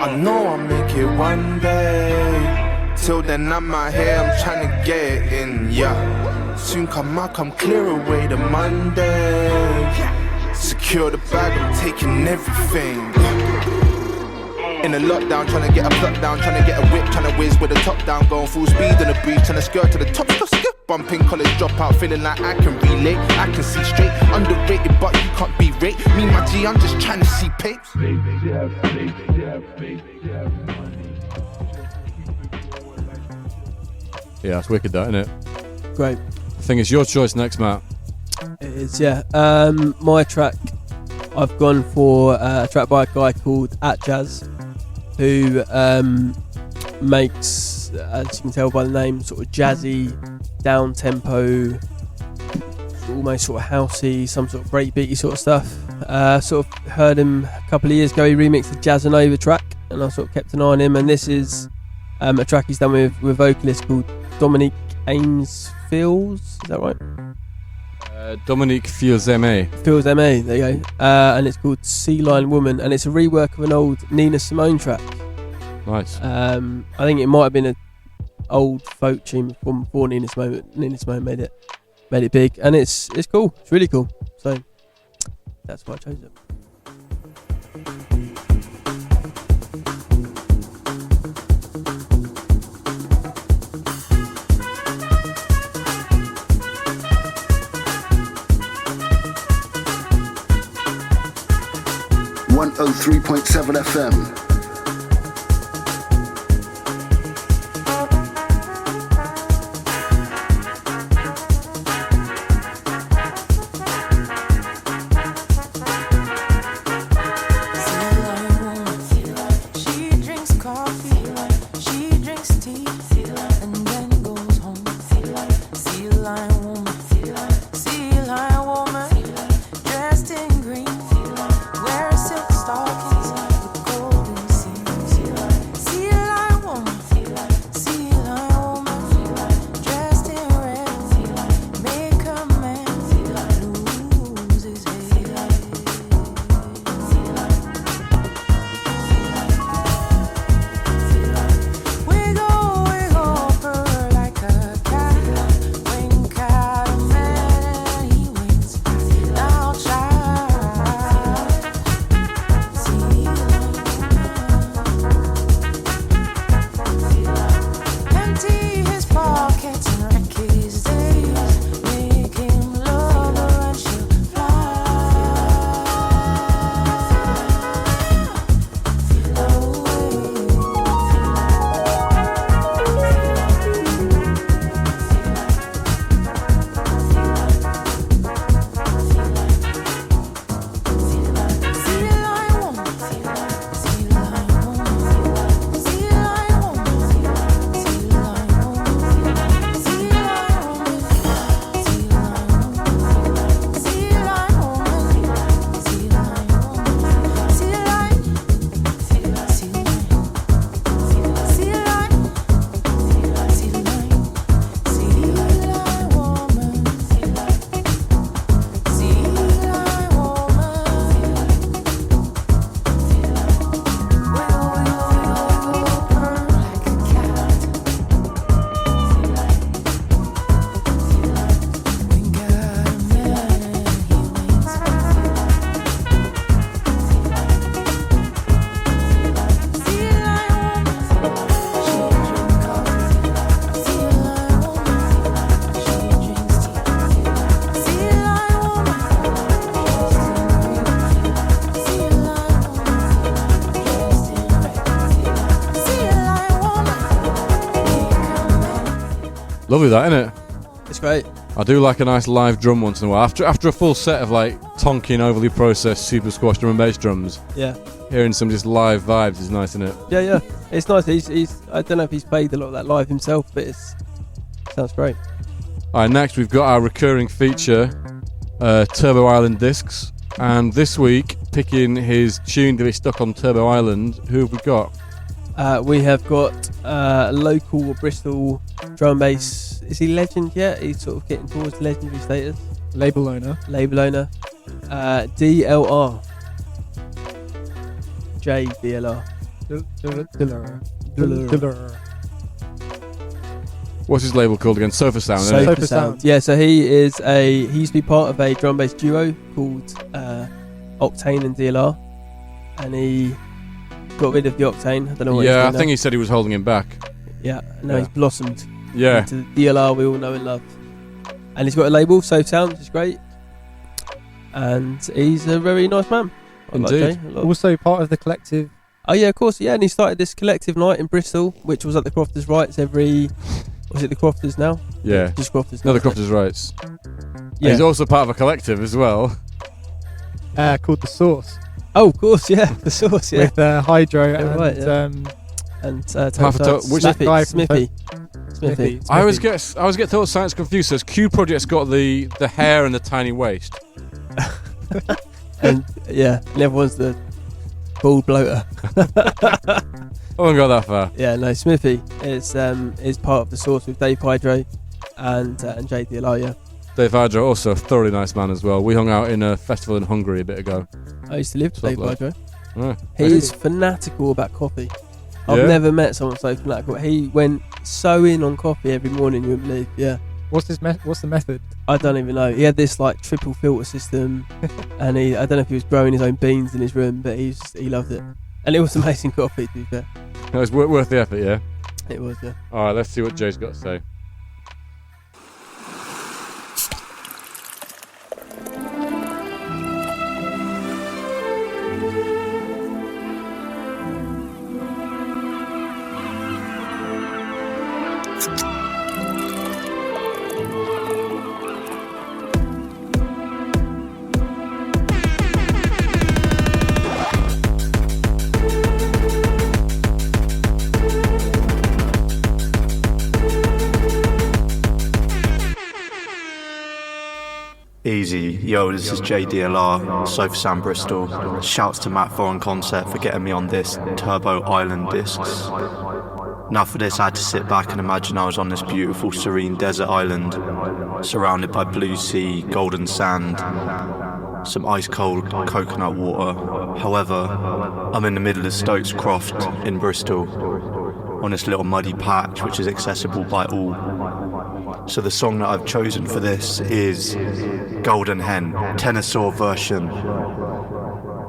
I know I'll make it one day. Till then I'm out here, I'm trying to get it in, yeah. Soon come clear away the Monday. Secure the bag, I'm taking everything. In a lockdown, trying to get a plot down, trying to get a whip, trying to whiz with the top down, going full speed in the breeze, trying to skirt to the top, bumping college dropout, feeling like I can relate, I can see straight, underrated, but you can't be rate. Me, my G, I'm just trying to see papes. Yeah, it's wicked, that, isn't it? Great. I think it's your choice next, Matt. It is, yeah. My track, I've gone for a track by a guy called Atjazz, who makes, as you can tell by the name, sort of jazzy, down tempo, almost sort of housey, some sort of breakbeaty sort of stuff. Sort of heard him a couple of years ago. He remixed the Jazzanova track, and I sort of kept an eye on him. And this is a track he's done with a vocalist called Dominique Aime. Is that right? Dominique Aime. Aime, there you go. And it's called Sea Lion Woman, and it's a rework of an old Nina Simone track. Nice. I think it might have been an old folk tune from before Nina Simone made it big, and it's cool. It's really cool. So that's why I chose it. .7 FM. Lovely, that, isn't it? It's great. I do like a nice live drum once in a while. After a full set of like tonking, overly processed super squash drum and bass drums. Yeah. Hearing some just live vibes is nice, isn't it? Yeah, yeah. It's nice. He's I don't know if he's played a lot of that live himself, but it sounds great. Alright, next we've got our recurring feature, Turbo Island Discs. And this week, picking his tune that he stuck on Turbo Island, who have we got? We have got local Bristol drum and bass. Is he legend yet? He's sort of getting towards legendary status. Label owner. DLR. DLR. What's his label called again? Sofa Sound. isn't it? Sofa Sound. Yeah, so he used to be part of a drum bass duo called Octane and DLR, and he got rid of the Octane. I don't know what. Yeah, I think he said he was holding him back. Yeah, now he's blossomed. Yeah. Into the DLR we all know and love, and he's got a label, Sofa Sound, which is great, and he's a very nice man. Indeed. Also part of the collective. Oh yeah, of course. Yeah, and he started this collective night in Bristol, which was at the Crofters Rights every. Was it the Crofters now? Yeah. Just Crofters. No, the Crofters Rights. Yeah. He's also part of a collective as well. Called The Source. Oh, of course, yeah. The Source, yeah. With Hydro and Which guy Smithy. I always get Thought Science confused. Says Q Project's got the hair and the tiny waist. And everyone's the bald bloater. I won't go that far. Yeah, no, Smithy is part of The Source with Dave Hydro and JDLR, yeah. Dave Hydro, also a thoroughly nice man as well. We hung out in a festival in Hungary a bit ago. I used to live with Dave Hydro. Yeah. He is fanatical about coffee. I've never met someone so fanatical. He went so in on coffee every morning, you wouldn't believe. Yeah. What's the method? I don't even know. He had this like triple filter system, and I don't know if he was growing his own beans in his room, but he loved it. And it was amazing coffee, to be fair. It was worth the effort, yeah? It was, yeah. Alright, let's see what Jay's got to say. Easy, yo, this is JDLR, Sofa Sound Bristol. Shouts to Matt Foreign Concept for getting me on this Turbo Island discs. Now for this I had to sit back and imagine I was on this beautiful serene desert island, surrounded by blue sea, golden sand, some ice cold coconut water. However, I'm in the middle of Stokes Croft in Bristol, on this little muddy patch which is accessible by all. So the song that I've chosen for this is Golden Hen, Tenor Saw version.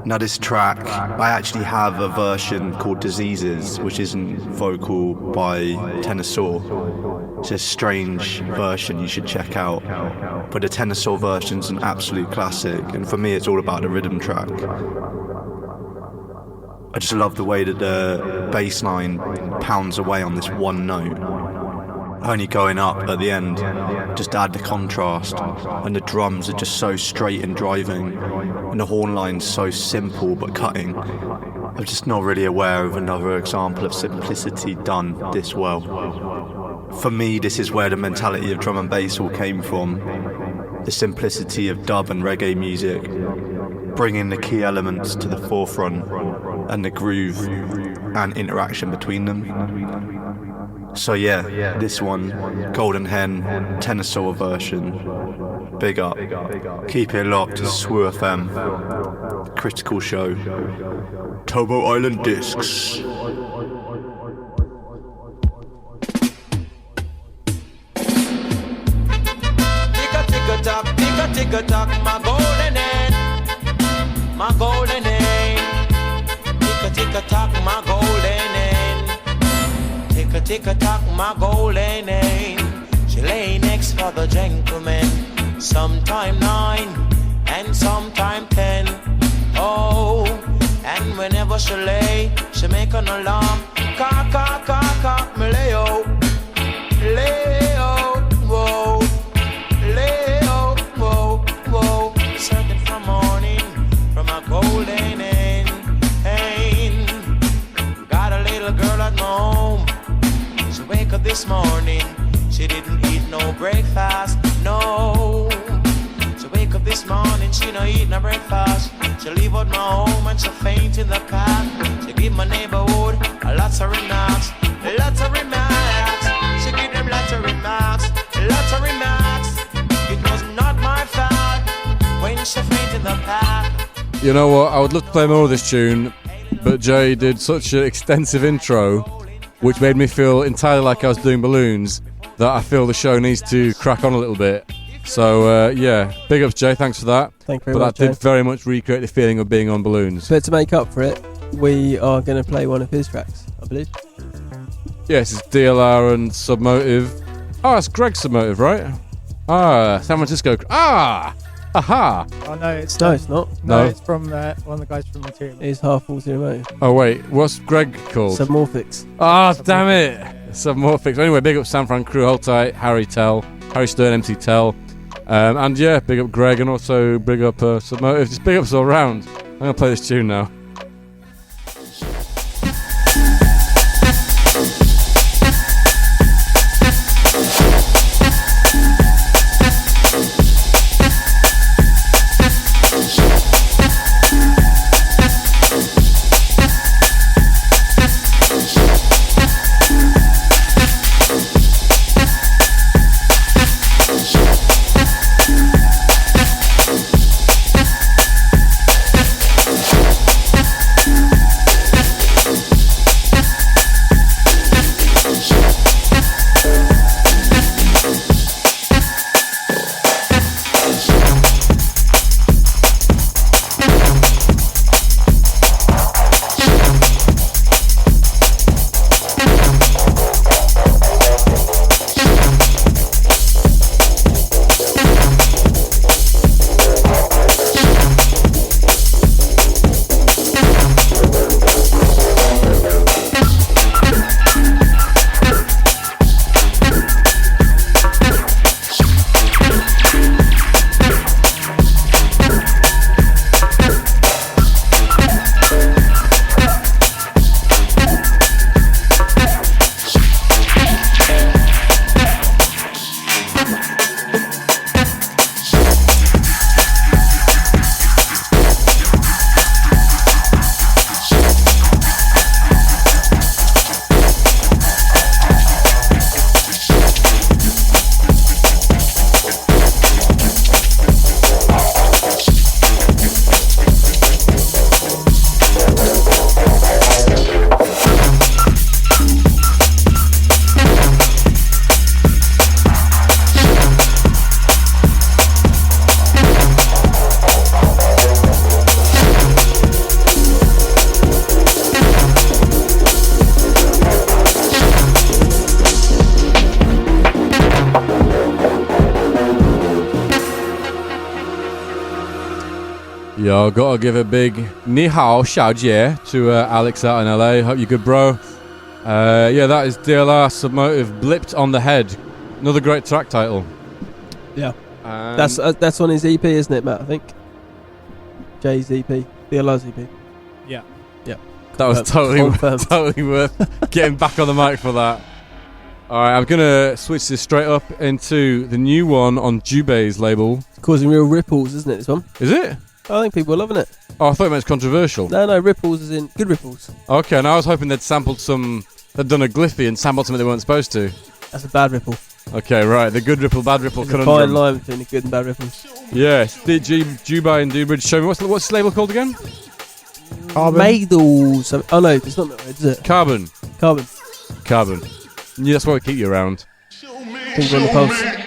Now this track, I actually have a version called Diseases, which isn't vocal by Tenor Saw. It's a strange version you should check out. But the Tenor Saw version's an absolute classic, and for me it's all about the rhythm track. I just love the way that the bass line pounds away on this one note, only going up at the end, just add the contrast, and the drums are just so straight and driving, and the horn line's so simple but cutting. I'm just not really aware of another example of simplicity done this well. For me, this is where the mentality of drum and bass all came from, the simplicity of dub and reggae music, bringing the key elements to the forefront, and the groove and interaction between them. So yeah, this one, Golden Hen, Tenor Saw version. Big up. Keep it locked to SWU FM. Critical show. Turbo Island discs. Tick-a-tock, my golden hen. My golden hen. Tick-a-tock, my golden hen. Tick-a-tock, my golden hen. She lay next for the gentleman. Sometime 9 and sometime 10. Oh, and whenever she lay, she make an alarm. Cock, cock, cock, cock, me lay-o. Lay-o, whoa. Lay-o, whoa, whoa. Searching for morning from a golden hen. Got a little girl at my home. She wake up this morning, she didn't eat no breakfast, no. She wake up this morning, she no eat no breakfast. She leave out my home and she faint in the car. She give my neighborhood lots of remarks, lots of remarks. She give them lots of remarks, lots of remarks. It was not my fault when she faint in the car. You know what, I would love to play more of this tune, but Jay did such an extensive intro which made me feel entirely like I was doing balloons, that I feel the show needs to crack on a little bit. So, yeah, big ups, Jay, thanks for that. Thank you very much, But that did Jay. very much recreate the feeling of being on balloons. But to make up for it, we are going to play one of his tracks, I believe. Yes, it's DLR and Submotive. Oh, it's Greg's Submotive, right? San Francisco. Aha! Oh no, it's No, it's not. No, No. it's from one of the guys from Material. It's half full zero. Oh, wait, what's Greg called? Submorphics. Damn it! Submorphics. Anyway, big up San Fran crew, hold tight, Harry Stern, MC Tell. And yeah, big up Greg and also big up Submotive. Just big ups all round. I'm going to play this tune now. Yo, gotta give a big ni hao xiao jie to Alex out in LA. Hope you're good, bro. Yeah, that is DLR Submotive Blipped on the Head. Another great track title. Yeah. That's on his EP, isn't it, Matt? I think. Jay's EP. DLR's EP. Yeah. Yeah. That was totally worth getting back on the mic for that. Alright, I'm gonna switch this straight up into the new one on Jubei's label. It's causing real ripples, isn't it, this one? Is it? I think people are loving it. Oh, I thought it meant controversial. No, ripples is in good ripples. Okay, and I was hoping they'd sampled they'd done a Gliffy and sampled something they weren't supposed to. That's a bad ripple. Okay, right, the good ripple, bad ripple There's a conundrum. fine line between the good and bad ripples. Yes, Jubei and Dbridge. Show me, what's this label called again? Carbon. Maidles. Oh no, it's not that, is it? Carbon. Carbon. Yeah, that's why we keep you around. Finger on the pulse.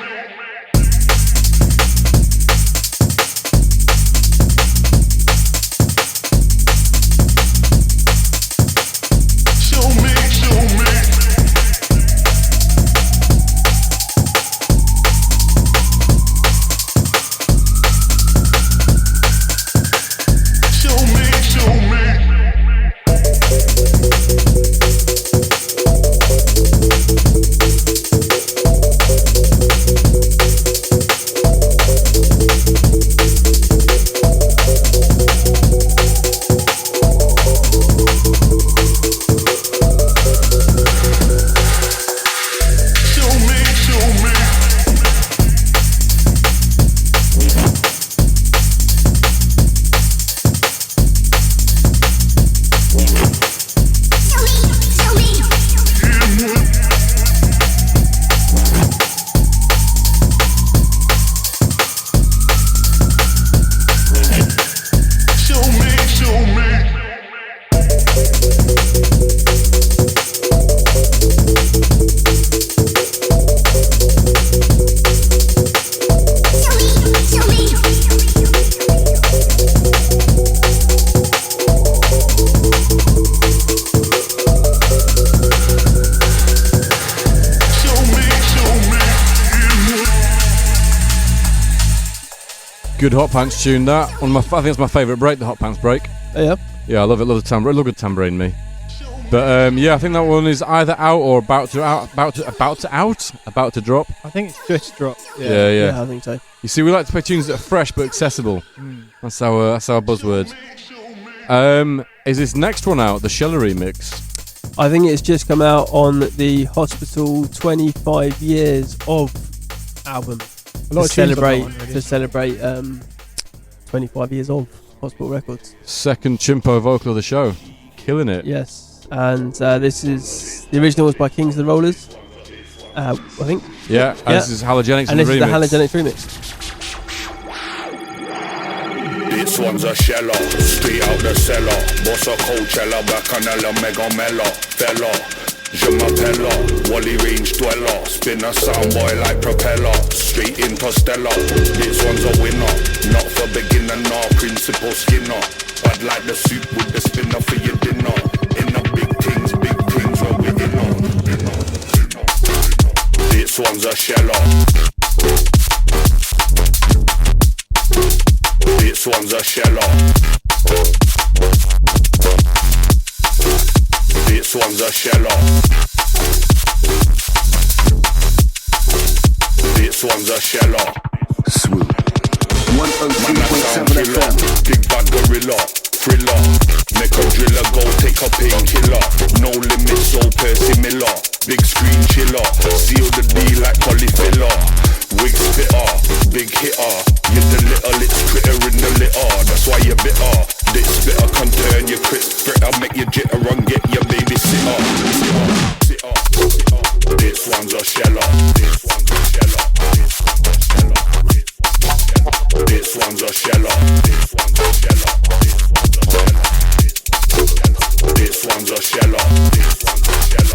Good Hot Pants tune, that. I think it's my favourite break, the Hot Pants break. Oh, yeah? Yeah, I love it. Love the tambourine. Love good tambourine, me. But yeah, I think that one is either out or about to drop. I think it's just dropped. Yeah, I think so. You see, we like to play tunes that are fresh but accessible. That's our buzzword. Is this next one out, the Shella remix? I think it's just come out on the Hospital 25 years of album. A lot of tunes on that one, really. To celebrate 25 years of Hospital Records. Second Chimpo vocal of the show. Killing it. Yes. And this is... The original was by Kings of the Rollers, I think. Yeah, and this is Halogenix and the this remix. is the Halogenix remix. This one's a Shella, straight out the cellar. Boss a Coachella, Bacanella, Mega Mella, Fella. Je m'appelle, Wally range dweller. Spin a soundboy like propeller, straight Interstellar. This one's a winner, not for beginner, nor principal skinner. I'd like the soup with the spinner for your dinner. In the big things where we're inner. This one's a Shella. This one's a Shella. This one's a Shella. This one's a Shella. Swoop. 103.7 FM. Big bad gorilla, thriller. Make a driller go take a painkiller. No limits, so Percy Miller. Big screen chiller. Seal the D like polyfiller. Wig spitter, big hitter. You're the littlest critter in the litter. That's why you're bitter. This spitter can turn your crisp fritter. Make your jitter run, get your baby sitter. This one's a Shella. This one's a Shella. This one's a Shella. This one's a Shella. This one's a Shella. This one's a Shella.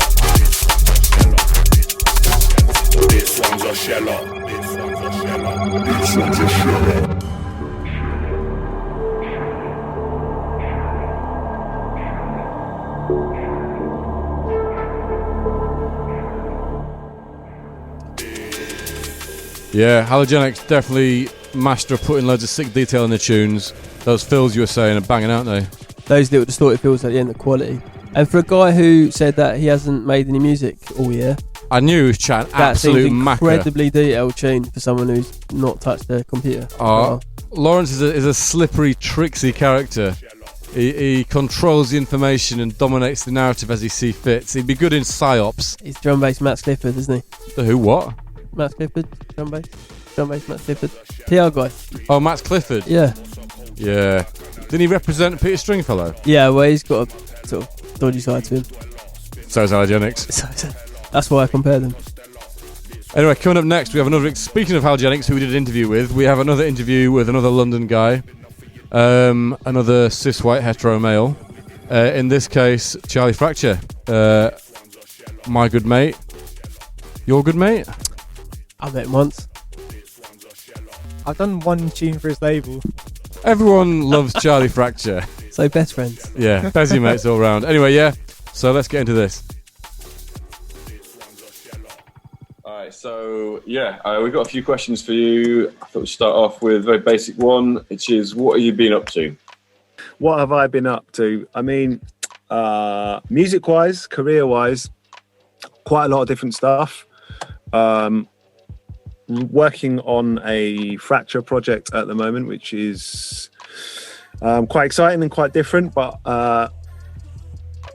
This one's a Shella. This one's a Shella. Yeah, Halogenix definitely master of putting loads of sick detail in the tunes. Those fills you were saying are banging, aren't they? Those little distorted fills at the end, the quality. And for a guy who said that he hasn't made any music all year, I knew he was chatting absolute macker. Incredibly detailed tune for someone who's not touched a computer. Lawrence is a slippery, tricksy character. He controls the information and dominates the narrative as he sees fit. He'd be good in psyops. He's drum bass Matt Clifford, isn't he? The who? What? Matt Clifford, drum bass Matt Clifford. PR guy. Oh, Matt Clifford. Yeah. Yeah. Didn't he represent Peter Stringfellow? Yeah, well, he's got a sort of dodgy side to him. So is Halogenix. That's why I compare them. Anyway, coming up next, we have another. Speaking of Halogenix, who we did an interview with, we have another interview with another London guy, another cis white hetero male. In this case, Charlie Fracture, my good mate. Your good mate? I met him once. I've done one tune for his label. Everyone loves Charlie Fracture. So best friends. Yeah, Bezzy mates all round. Anyway, yeah. So let's get into this. Alright, so yeah, we've got a few questions for you. I thought we'd start off with a very basic one, which is, what have you been up to? What have I been up to? I mean, music-wise, career-wise, quite a lot of different stuff. Working on a Fracture project at the moment, which is quite exciting and quite different, but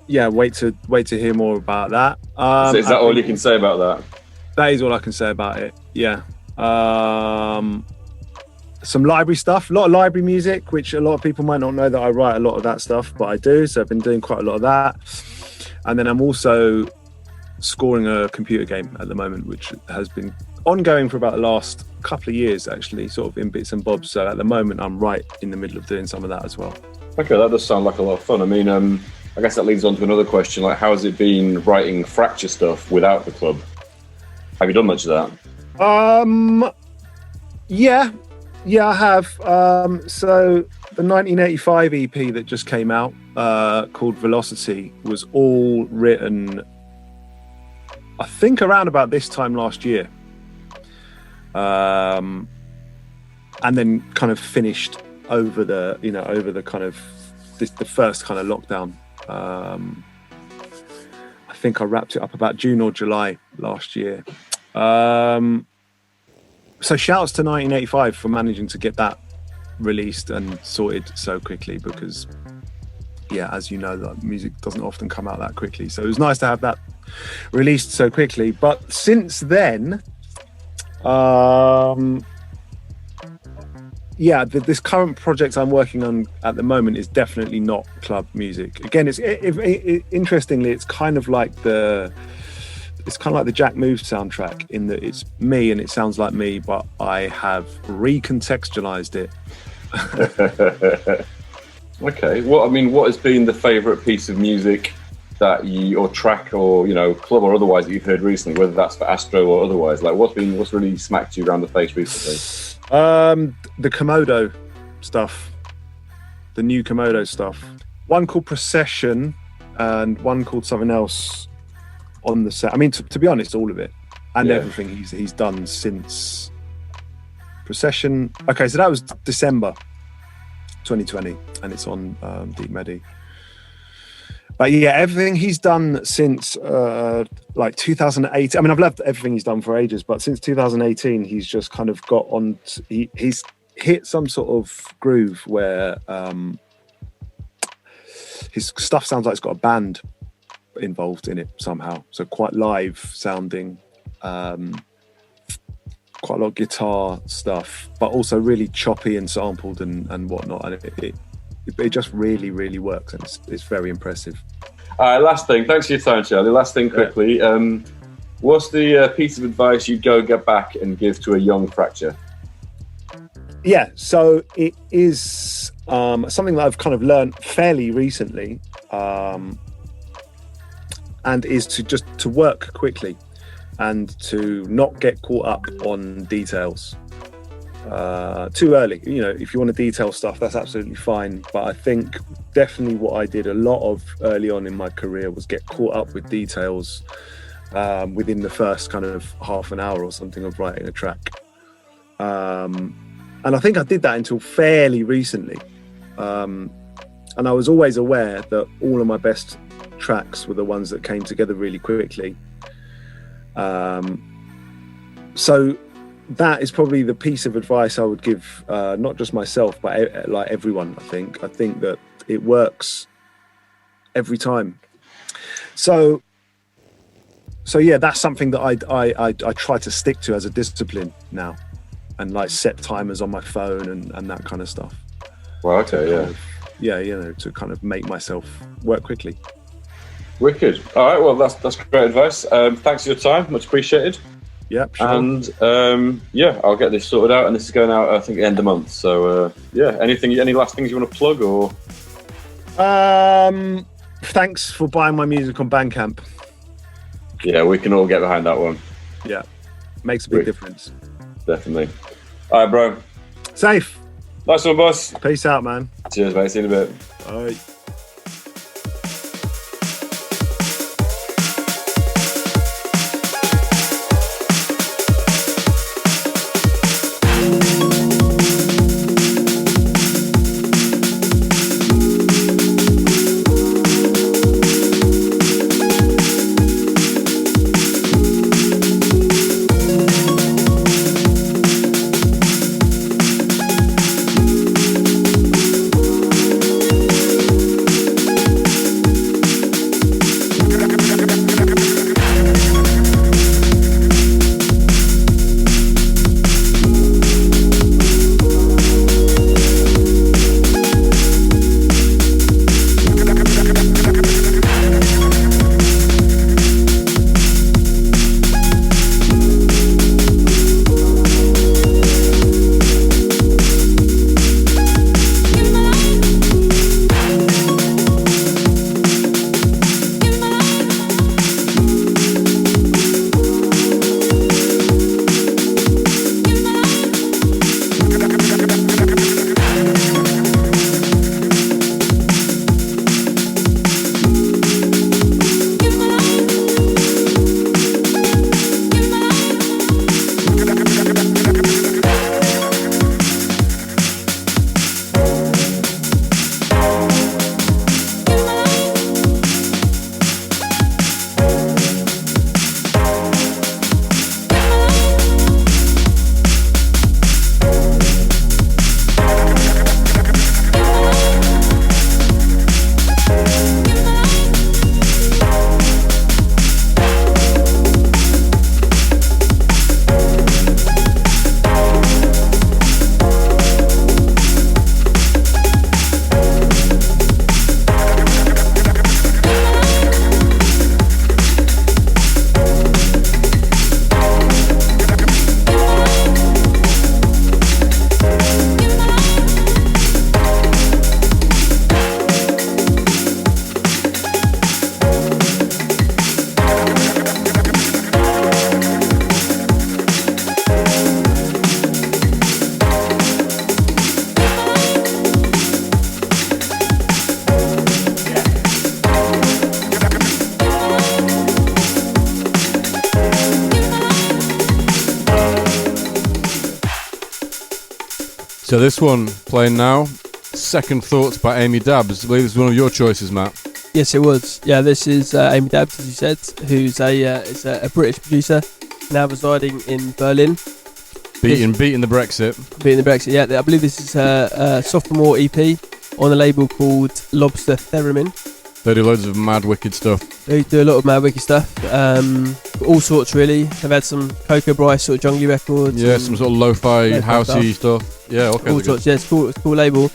yeah, wait to hear more about that. So is that all you can say about that? That is all I can say about it. Yeah. Some library stuff, a lot of library music, which a lot of people might not know that I write a lot of that stuff, but I do. So I've been doing quite a lot of that. And then I'm also scoring a computer game at the moment, which has been ongoing for about the last couple of years, actually, sort of in bits and bobs. So at the moment, I'm right in the middle of doing some of that as well. Okay, that does sound like a lot of fun. I mean, I guess that leads on to another question, like, how has it been writing Fracture stuff without the club? Have you done much of that? Yeah, I have. So the 1985 EP that just came out, called Velocity, was all written, I think, around about this time last year. and then kind of finished over the kind of the first kind of lockdown. I think I wrapped it up about June or July last year. So shouts to 1985 for managing to get that released and sorted so quickly, because as you know, that music doesn't often come out that quickly. So it was nice to have that released so quickly. But since then, this current project I'm working on at the moment is definitely not club music. Again, interestingly, it's kind of like the Jack Move soundtrack in that it's me and it sounds like me, but I have recontextualized it. Okay. What has been the favourite piece of music that or track or club or otherwise that you've heard recently, whether that's for Astro or otherwise? Like what's really smacked you around the face recently? The Komodo stuff, the new Komodo stuff. One called Procession and one called something else on the set. I mean, to be honest, all of it and everything he's done since Procession. Okay, so that was December 2020, and it's on Deep Medi. But everything he's done since like 2008. I mean, I've loved everything he's done for ages, but since 2018, he's just kind of got on. He's hit some sort of groove where his stuff sounds like it's got a band involved in it somehow. So quite live sounding, quite a lot of guitar stuff, but also really choppy and sampled and whatnot. And it just really, really works, and it's very impressive. All right, last thing. Thanks for your time, Charlie. Last thing quickly. What's the piece of advice you'd go get back and give to a young Fracture? Yeah, so it is something that I've kind of learned fairly recently, and is to work quickly and to not get caught up on details too early. If you want to detail stuff, that's absolutely fine. But I think definitely what I did a lot of early on in my career was get caught up with details within the first kind of half an hour or something of writing a track. And I think I did that until fairly recently. And I was always aware that all of my best tracks were the ones that came together really quickly. So that is probably the piece of advice I would give, not just myself, but like everyone. I think that it works every time. So that's something that I try to stick to as a discipline now, and like set timers on my phone and that kind of stuff. Well, okay, to kind of make myself work quickly. Wicked. All right, well, that's great advice. Thanks for your time, much appreciated. Yep, sure. And I'll get this sorted out, and this is going out I think the end of the month. So any last things you want to plug or? Thanks for buying my music on Bandcamp. Yeah, we can all get behind that one. Yeah, makes a big difference. Definitely. All right, bro. Safe. Nice one, boss. Peace out, man. Cheers, mate. See you in a bit. Bye. So this one playing now, Second Thoughts by Aime Dabs. I believe it's one of your choices, Matt. Yes, it was. Yeah, this is Aime Dabs, as you said, who's a British producer now residing in Berlin. Beating the Brexit. Beating the Brexit, yeah. I believe this is her sophomore EP on a label called Lobster Theremin. They do loads of mad wicked stuff. They do a lot of mad wicked stuff. All sorts, really. They've had some Coco Bryce sort of jungly records. Yeah, some sort of lo-fi, housey stuff. Yeah, all kinds of sorts. Yeah, it's cool. It's a cool label.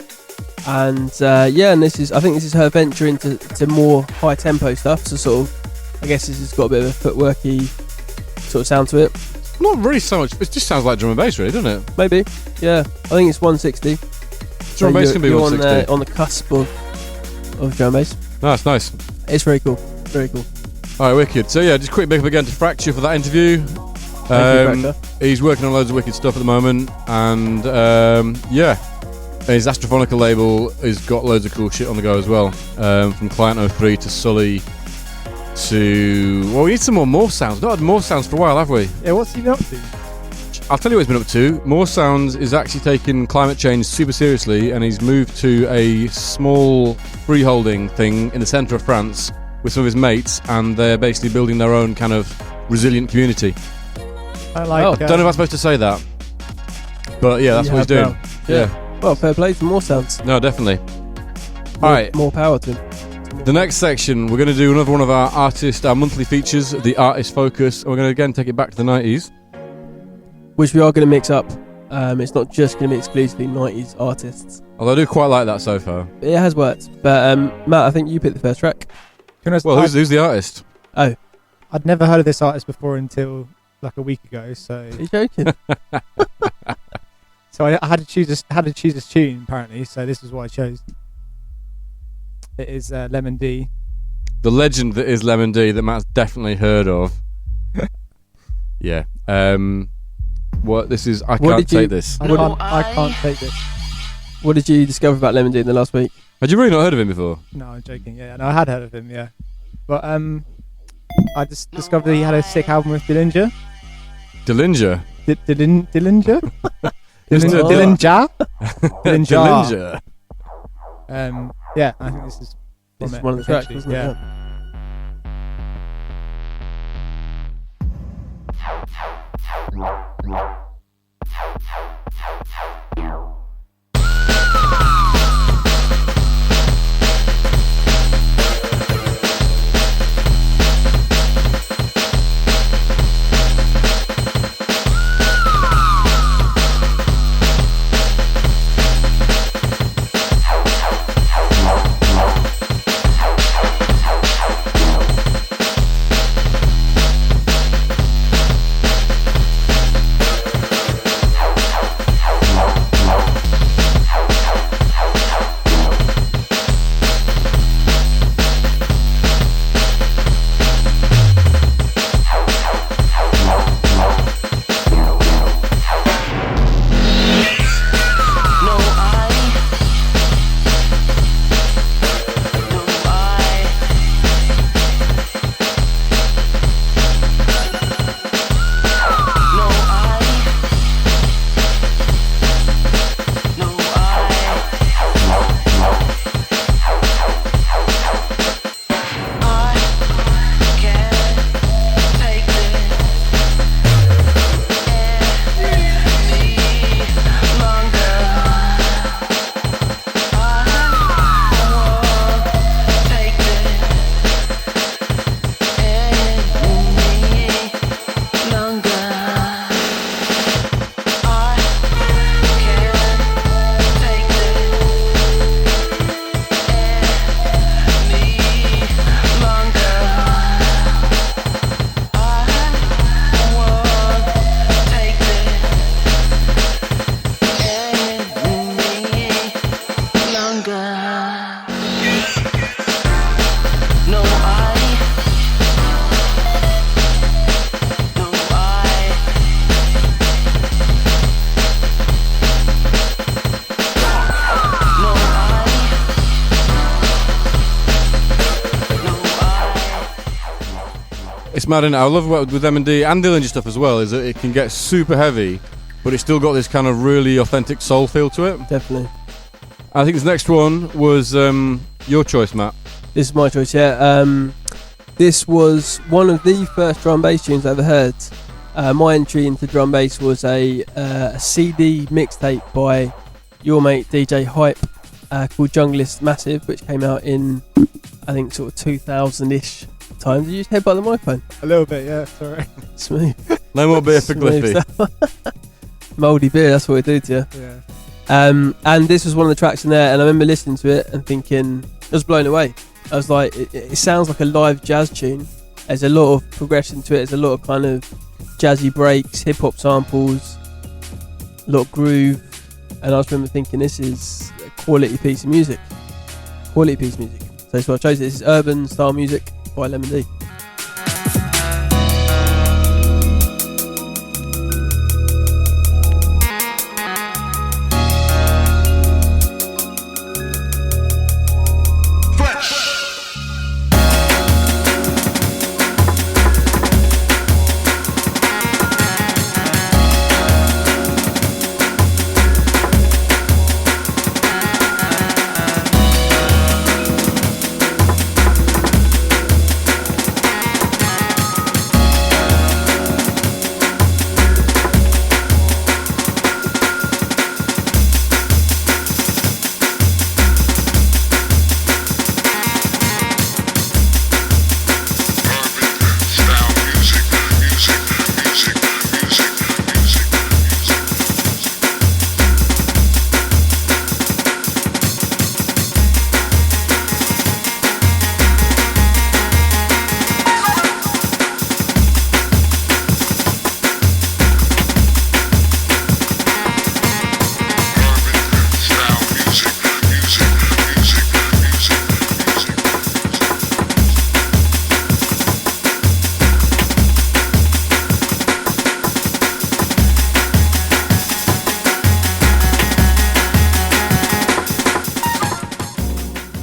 And and I think this is her venture into more high tempo stuff. So sort of, I guess this has got a bit of a footworky sort of sound to it. Not really so much. It just sounds like drum and bass, really, doesn't it? Maybe. Yeah, I think it's 160. Drum and bass can be 160. On the cusp of drum and bass. No, it's nice. It's very cool. Very cool. All right, wicked. So yeah, just quick big up again to Fracture for that interview. He's working on loads of wicked stuff at the moment, and his Astrophonica label has got loads of cool shit on the go as well. From Client 03 to Sully to... Well, we need some more sounds. Not had more sounds for a while, have we? Yeah, what's he been up to? I'll tell you what he's been up to. More Sounds is actually taking climate change super seriously, and he's moved to a small freeholding thing in the centre of France with some of his mates, and they're basically building their own kind of resilient community. I like... don't know if I'm supposed to say that, but yeah, that's what he's doing. Yeah. Well, fair play for More Sounds. No, definitely. All right. More power to him. The next section, we're going to do another one of our monthly features, the Artist Focus, and we're going to again take it back to the 90s. Which we are going to mix up. It's not just going to be exclusively 90s artists. Although I do quite like that so far. It has worked. But Matt, I think you picked the first track. Well, who's the artist? Oh. I'd never heard of this artist before until like a week ago, so... Are you joking? So I had to choose a tune, apparently, so this is what I chose. It is Lemon D. The legend that is Lemon D that Matt's definitely heard of. Yeah. What this is? I can't take this. I can't take this. What did you discover about Lemon D in the last week? Had you really not heard of him before? No, I'm joking. Yeah, no, I had heard of him. Yeah, but I just discovered he had a sick album with Dillinger. Dillinger. Dillinger. Dillinger. Yeah, I think this is one of the tracks, isn't it? Yeah. Mad, I love what with M&D and Dillinger stuff as well is that it can get super heavy but it's still got this kind of really authentic soul feel to it. Definitely. I think this next one was your choice, Matt. This is my choice, yeah. This was one of the first drum bass tunes I ever heard. My entry into drum bass was a CD mixtape by your mate DJ Hype called Junglist Massive, which came out in, I think, sort of 2000-ish time. Did you just headbutt the microphone? A little bit, yeah, sorry. Smooth. No more beer for Gliffy. Mouldy beer, that's what we do to you. Yeah. And this was one of the tracks in there, and I remember listening to it and thinking, I was blown away. I was like, it sounds like a live jazz tune. There's a lot of progression to it. There's a lot of kind of jazzy breaks, hip hop samples, a lot of groove. And I just remember thinking, this is a quality piece of music. Quality piece of music. So that's why I chose it. This is urban style music by Lemon D.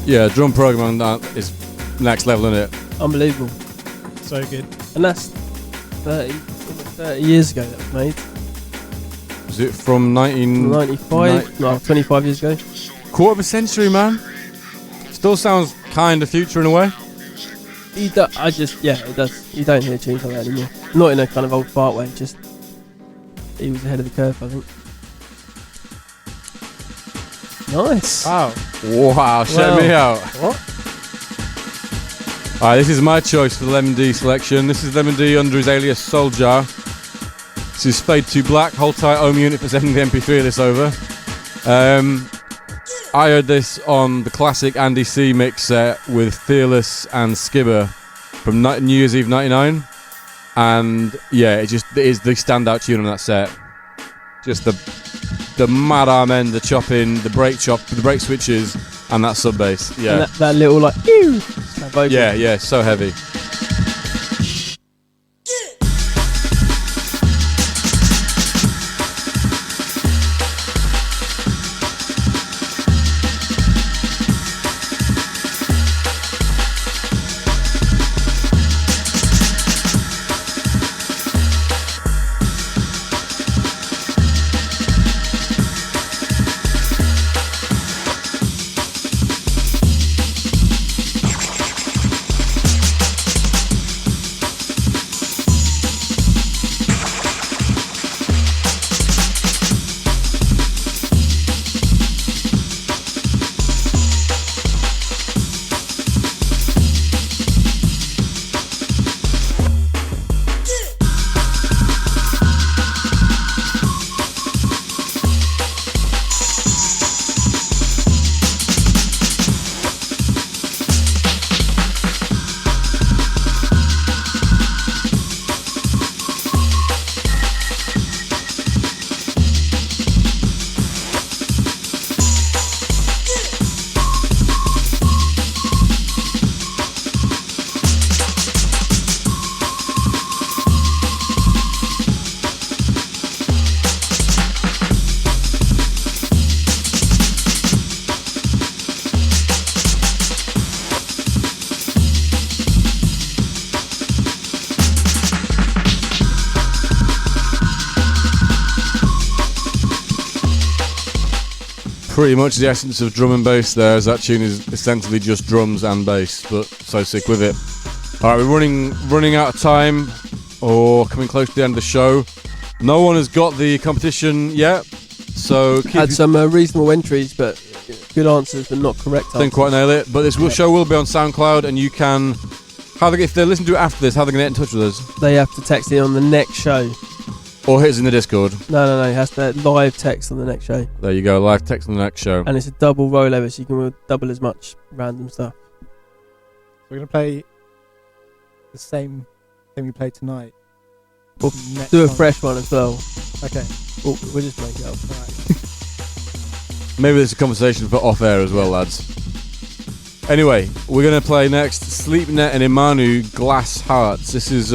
Yeah, drum programming that is next level, isn't it? Unbelievable. So good. And that's 30 years ago that was made. Was it from 1995? No, 25 years ago. Quarter of a century, man. Still sounds kind of future in a way. It does. You don't hear tunes like that anymore. Not in a kind of old fart way, just he was ahead of the curve, I think. Nice. Wow, check me out. What? Alright, this is my choice for the Lemon D selection. This is Lemon D under his alias Soul Jar. This is Fade to Black. Hold tight, Aime unit for sending the MP3 of this over. I heard this on the classic Andy C mix set with Fearless and Skibber from New Year's Eve 99. And yeah, it is the standout tune on that set. Just the mad arm end, the chopping, the break switches, and that sub bass. Yeah. And that little like, ew, that vocal. Yeah, so heavy. pretty much the essence of drum and bass there, as that tune is essentially just drums and bass, but so sick with it. Alright, we're running out of time, or coming close to the end of the show. No one has got the competition yet, so had some reasonable entries, but good answers, but not correct answers. Didn't quite nail it, but this show will be on SoundCloud, and you can... if they listen to it after this, how are they going to get in touch with us? They have to text in on the next show. Or hit us in the Discord. No, it has to live text on the next show. There you go, live text on the next show. And it's a double rollover, so you can double as much random stuff. We're going to play the same thing we played tonight. We'll do a fresh one as well. Okay. We'll just make it up. Right. Maybe there's a conversation for off air as well, lads. Anyway, we're going to play next Sleepnet and Imanu, Glass Hearts. This is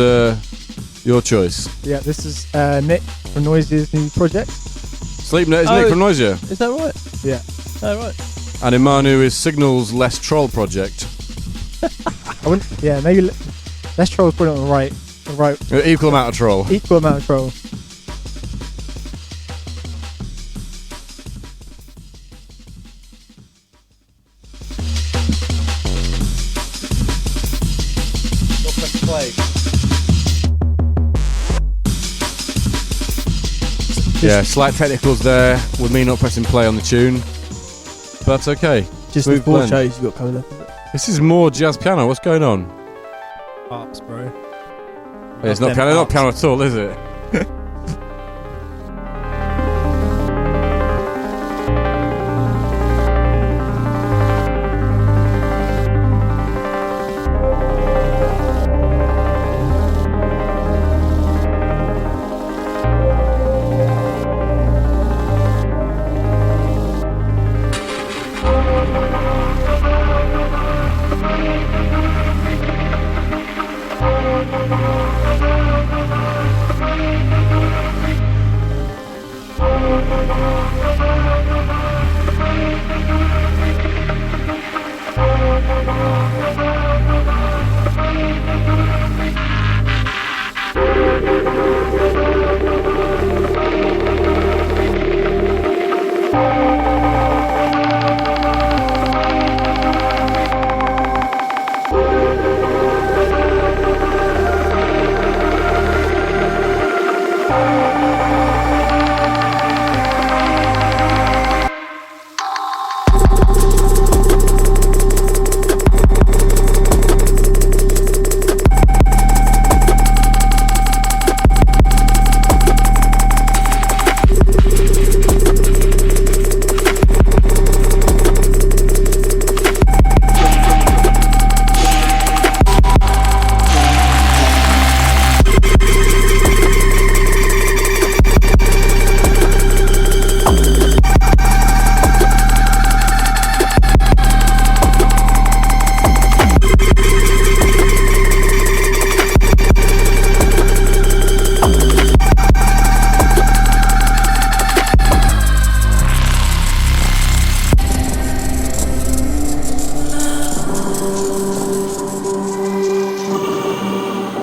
your choice. Yeah, this is Nick from Noise's new project. Sleepnet is Nick from Noisia. Is that right? Yeah. Oh, right. And Imanu is Signal's Less Troll project. Maybe Less Troll's put it on the right. Equal amount of troll. Equal amount of troll. Yeah, slight technicals there with me not pressing play on the tune, but that's okay. Just Smooth the four blend. shows you got coming up. This is more jazz piano. What's going on? Harps, bro. It's not piano. Not piano at all, is it?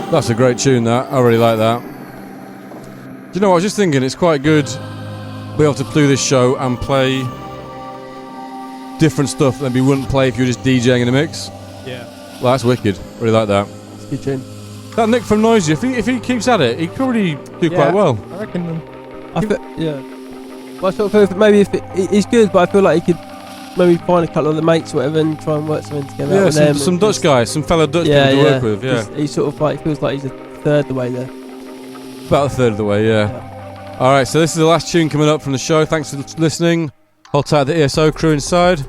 That's a great tune, that. I really like that. Do you know what, I was just thinking, it's quite good to be able to do this show and play different stuff that we wouldn't play if you were just DJing in a mix. Yeah. Well, that's wicked. Really like that. It's a good tune. That Nick from Noisia, if he keeps at it, he could probably do quite well. I reckon. Well, I sort of feel if it's good, but I feel like he could maybe find a couple of the mates or whatever and try and work something together. Yeah, with them some Dutch guys, some fellow Dutch people to work with. Yeah, he's sort of like, feels like he's a third of the way there. About a third of the way, yeah. All right, so this is the last tune coming up from the show. Thanks for listening. Hold tight the ESO crew inside.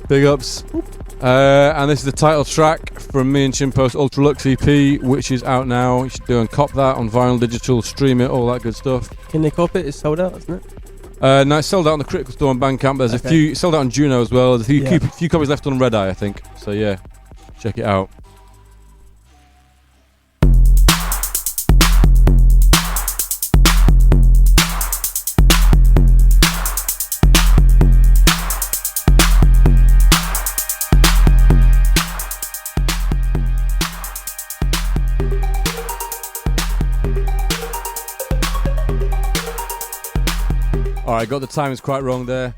Big ups. And this is the title track from me and Chimpo's Ultra Lux EP, which is out now. You should go and cop that on vinyl, digital, stream it, all that good stuff. Can they cop it? It's sold out, isn't it? No, it's sold out on the Critical Store on Bandcamp. There's a few sold out on Juno as well. There's a few copies left on Red Eye, I think. So yeah, check it out. Alright, got the timings quite wrong there.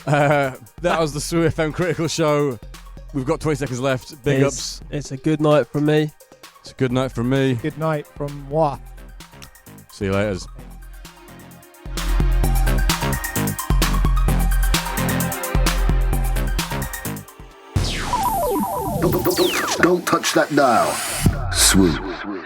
That was the SWU FM Critical Show. We've got 20 seconds left. Big ups. It's a good night from me. It's a good night from me. Good night from moi. See you later. Don't touch that dial. SWU.